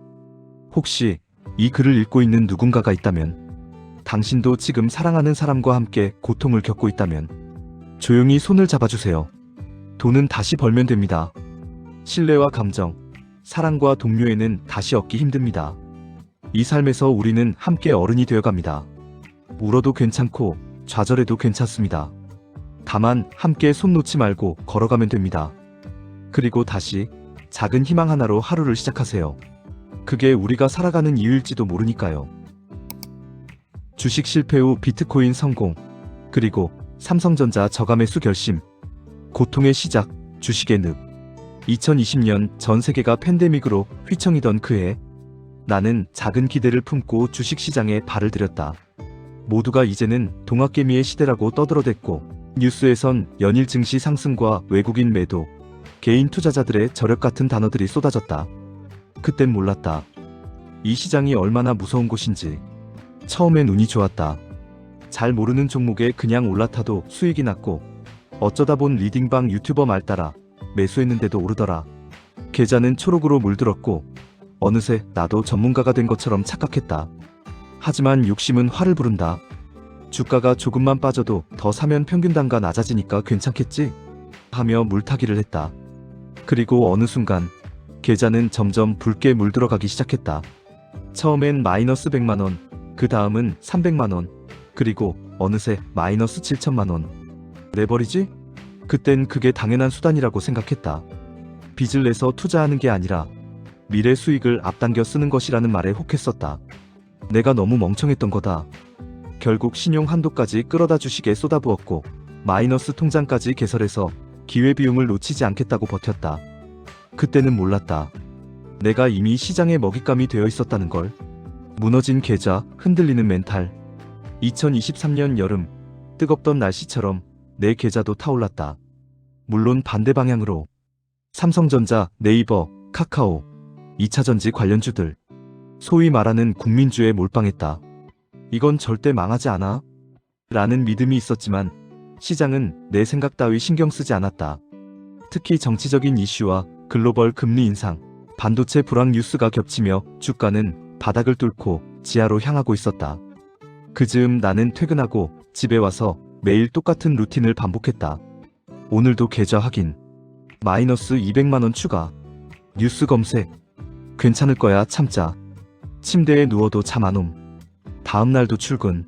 혹시 이 글을 읽고 있는 누군가가 있다면, 당신도 지금 사랑하는 사람과 함께 고통을 겪고 있다면 조용히 손을 잡아주세요. 돈은 다시 벌면 됩니다. 신뢰와 감정, 사랑과 동료애는 다시 얻기 힘듭니다. 이 삶에서 우리는 함께 어른이 되어갑니다. 울어도 괜찮고 좌절해도 괜찮습니다. 다만 함께 손 놓지 말고 걸어가면 됩니다. 그리고 다시 작은 희망 하나로 하루를 시작하세요. 그게 우리가 살아가는 이유일지도 모르니까요. 주식 실패 후 비트코인 성공, 그리고 삼성전자 저가매수 결심. 고통의 시작, 주식의 늪. 2020년 전 세계가 팬데믹으로 휘청이던 그해, 나는 작은 기대를 품고 주식시장에 발을 들였다. 모두가 이제는 동학개미의 시대라고 떠들어댔고, 뉴스에선 연일 증시 상승과 외국인 매도, 개인 투자자들의 저력 같은 단어들이 쏟아졌다. 그땐 몰랐다. 이 시장이 얼마나 무서운 곳인지. 처음엔 운이 좋았다. 잘 모르는 종목에 그냥 올라타도 수익이 났고, 어쩌다 본 리딩방 유튜버 말 따라 매수했는데도 오르더라. 계좌는 초록으로 물들었고 어느새 나도 전문가가 된 것처럼 착각했다. 하지만 욕심은 화를 부른다. 주가가 조금만 빠져도 더 사면 평균단가 낮아지니까 괜찮겠지? 하며 물타기를 했다. 그리고 어느 순간 계좌는 점점 붉게 물들어가기 시작했다. 처음엔 마이너스 100만원, 그 다음은 300만원, 그리고 어느새 마이너스 7천만원. 내버리지? 그땐 그게 당연한 수단이라고 생각했다. 빚을 내서 투자하는 게 아니라 미래 수익을 앞당겨 쓰는 것이라는 말에 혹했었다. 내가 너무 멍청했던 거다. 결국 신용 한도까지 끌어다 주식에 쏟아부었고 마이너스 통장까지 개설해서 기회비용을 놓치지 않겠다고 버텼다. 그때는 몰랐다. 내가 이미 시장의 먹잇감이 되어 있었다는 걸. 무너진 계좌, 흔들리는 멘탈. 2023년 여름, 뜨겁던 날씨처럼 내 계좌도 타올랐다. 물론 반대 방향으로. 삼성전자, 네이버, 카카오, 2차전지 관련주들. 소위 말하는 국민주에 몰빵했다. 이건 절대 망하지 않아? 라는 믿음이 있었지만 시장은 내 생각 따위 신경 쓰지 않았다. 특히 정치적인 이슈와 글로벌 금리 인상, 반도체 불황 뉴스가 겹치며 주가는 바닥을 뚫고 지하로 향하고 있었다. 그 즈음 나는 퇴근하고 집에 와서 매일 똑같은 루틴을 반복했다. 오늘도 계좌 확인. 마이너스 200만원 추가. 뉴스 검색. 괜찮을 거야, 참자. 침대에 누워도 잠 안 옴. 다음날도 출근.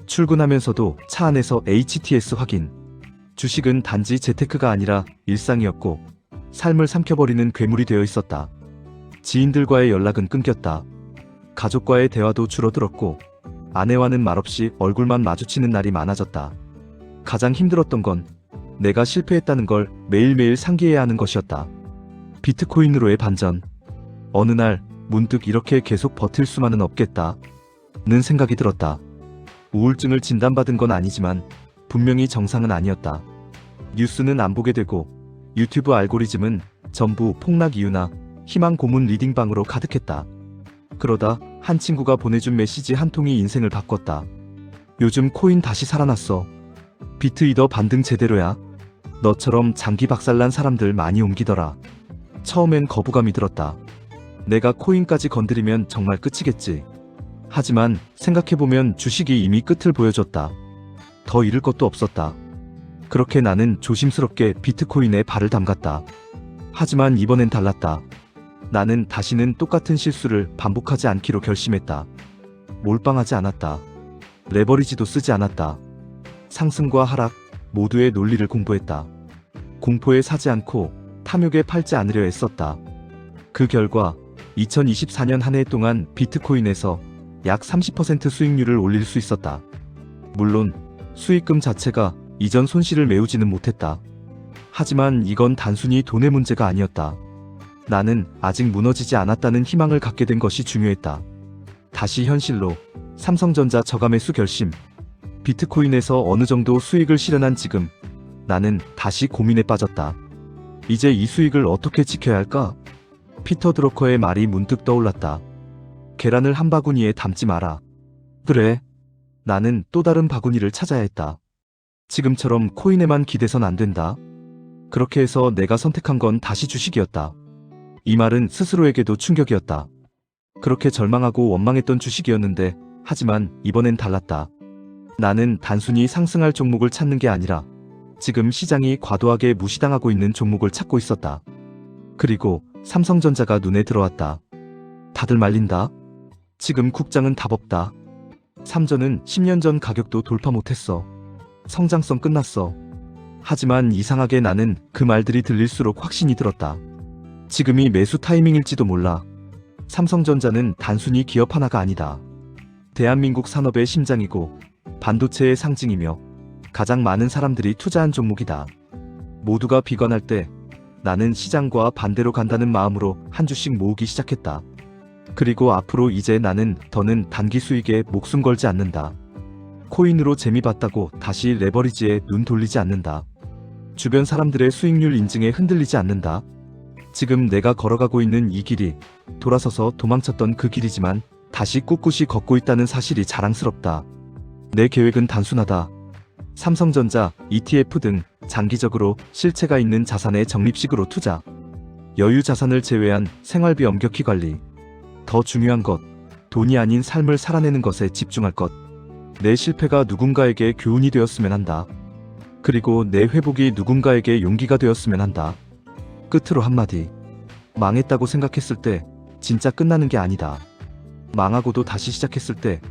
출근하면서도 차 안에서 HTS 확인. 주식은 단지 재테크가 아니라 일상이었고 삶을 삼켜버리는 괴물이 되어 있었다. 지인들과의 연락은 끊겼다. 가족과의 대화도 줄어들었고 아내와는 말없이 얼굴만 마주치는 날이 많아졌다. 가장 힘들었던 건 내가 실패했다는 걸 매일매일 상기해야 하는 것이었다. 비트코인으로의 반전. 어느 날 문득 이렇게 계속 버틸 수만은 없겠다는 생각이 들었다. 우울증을 진단받은 건 아니지만 분명히 정상은 아니었다. 뉴스는 안 보게 되고 유튜브 알고리즘은 전부 폭락 이유나 희망 고문 리딩방으로 가득했다. 그러다 한 친구가 보내준 메시지 한 통이 인생을 바꿨다. 요즘 코인 다시 살아났어. 비트이더 반등 제대로야. 너처럼 장기 박살난 사람들 많이 옮기더라. 처음엔 거부감이 들었다. 내가 코인까지 건드리면 정말 끝이겠지. 하지만 생각해보면 주식이 이미 끝을 보여줬다. 더 잃을 것도 없었다. 그렇게 나는 조심스럽게 비트코인에 발을 담갔다. 하지만 이번엔 달랐다. 나는 다시는 똑같은 실수를 반복하지 않기로 결심했다. 몰빵하지 않았다. 레버리지도 쓰지 않았다. 상승과 하락 모두의 논리를 공부했다. 공포에 사지 않고 탐욕에 팔지 않으려 애썼다. 그 결과 2024년 한 해 동안 비트코인에서 약 30% 수익률을 올릴 수 있었다. 물론 수익금 자체가 이전 손실을 메우지는 못했다. 하지만 이건 단순히 돈의 문제가 아니었다. 나는 아직 무너지지 않았다는 희망을 갖게 된 것이 중요했다. 다시 현실로. 삼성전자 저가매수 결심. 비트코인에서 어느 정도 수익을 실현한 지금 나는 다시 고민에 빠졌다. 이제 이 수익을 어떻게 지켜야 할까? 피터 드러커의 말이 문득 떠올랐다. 계란을 한 바구니에 담지 마라. 그래. 나는 또 다른 바구니를 찾아야 했다. 지금처럼 코인에만 기대선 안 된다. 그렇게 해서 내가 선택한 건 다시 주식이었다. 이 말은 스스로에게도 충격이었다. 그렇게 절망하고 원망했던 주식이었는데, 하지만 이번엔 달랐다. 나는 단순히 상승할 종목을 찾는 게 아니라 지금 시장이 과도하게 무시당하고 있는 종목을 찾고 있었다. 그리고 삼성전자가 눈에 들어왔다. 다들 말린다. 지금 국장은 답 없다. 삼전은 10년 전 가격도 돌파 못했어. 성장성 끝났어. 하지만 이상하게 나는 그 말들이 들릴수록 확신이 들었다. 지금이 매수 타이밍일지도 몰라. 삼성전자는 단순히 기업 하나가 아니다. 대한민국 산업의 심장이고 반도체의 상징이며 가장 많은 사람들이 투자한 종목이다. 모두가 비관할 때 나는 시장과 반대로 간다는 마음으로 한 주씩 모으기 시작했다. 그리고 앞으로 이제 나는 더는 단기 수익에 목숨 걸지 않는다. 코인으로 재미 봤다고 다시 레버리지에 눈 돌리지 않는다. 주변 사람들의 수익률 인증에 흔들리지 않는다. 지금 내가 걸어가고 있는 이 길이 돌아서서 도망쳤던 그 길이지만 다시 꿋꿋이 걷고 있다는 사실이 자랑스럽다. 내 계획은 단순하다. 삼성전자, ETF 등 장기적으로 실체가 있는 자산의 적립식으로 투자. 여유 자산을 제외한 생활비 엄격히 관리. 더 중요한 것, 돈이 아닌 삶을 살아내는 것에 집중할 것. 내 실패가 누군가에게 교훈이 되었으면 한다. 그리고 내 회복이 누군가에게 용기가 되었으면 한다. 끝으로 한마디. 망했다고 생각했을 때 진짜 끝나는 게 아니다. 망하고도 다시 시작했을 때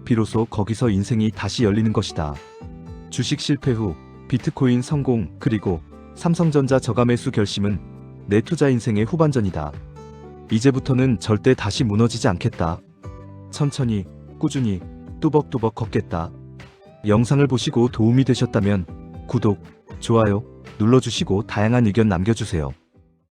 비로소 거기서 인생이 다시 열리는 것이다. 주식 실패 후 비트코인 성공 그리고 삼성전자 저가 매수 결심은 내 투자 인생의 후반전이다. 이제부터는 절대 다시 무너지지 않겠다. 천천히, 꾸준히, 뚜벅뚜벅 걷겠다. 영상을 보시고 도움이 되셨다면 구독, 좋아요 눌러주시고 다양한 의견 남겨주세요.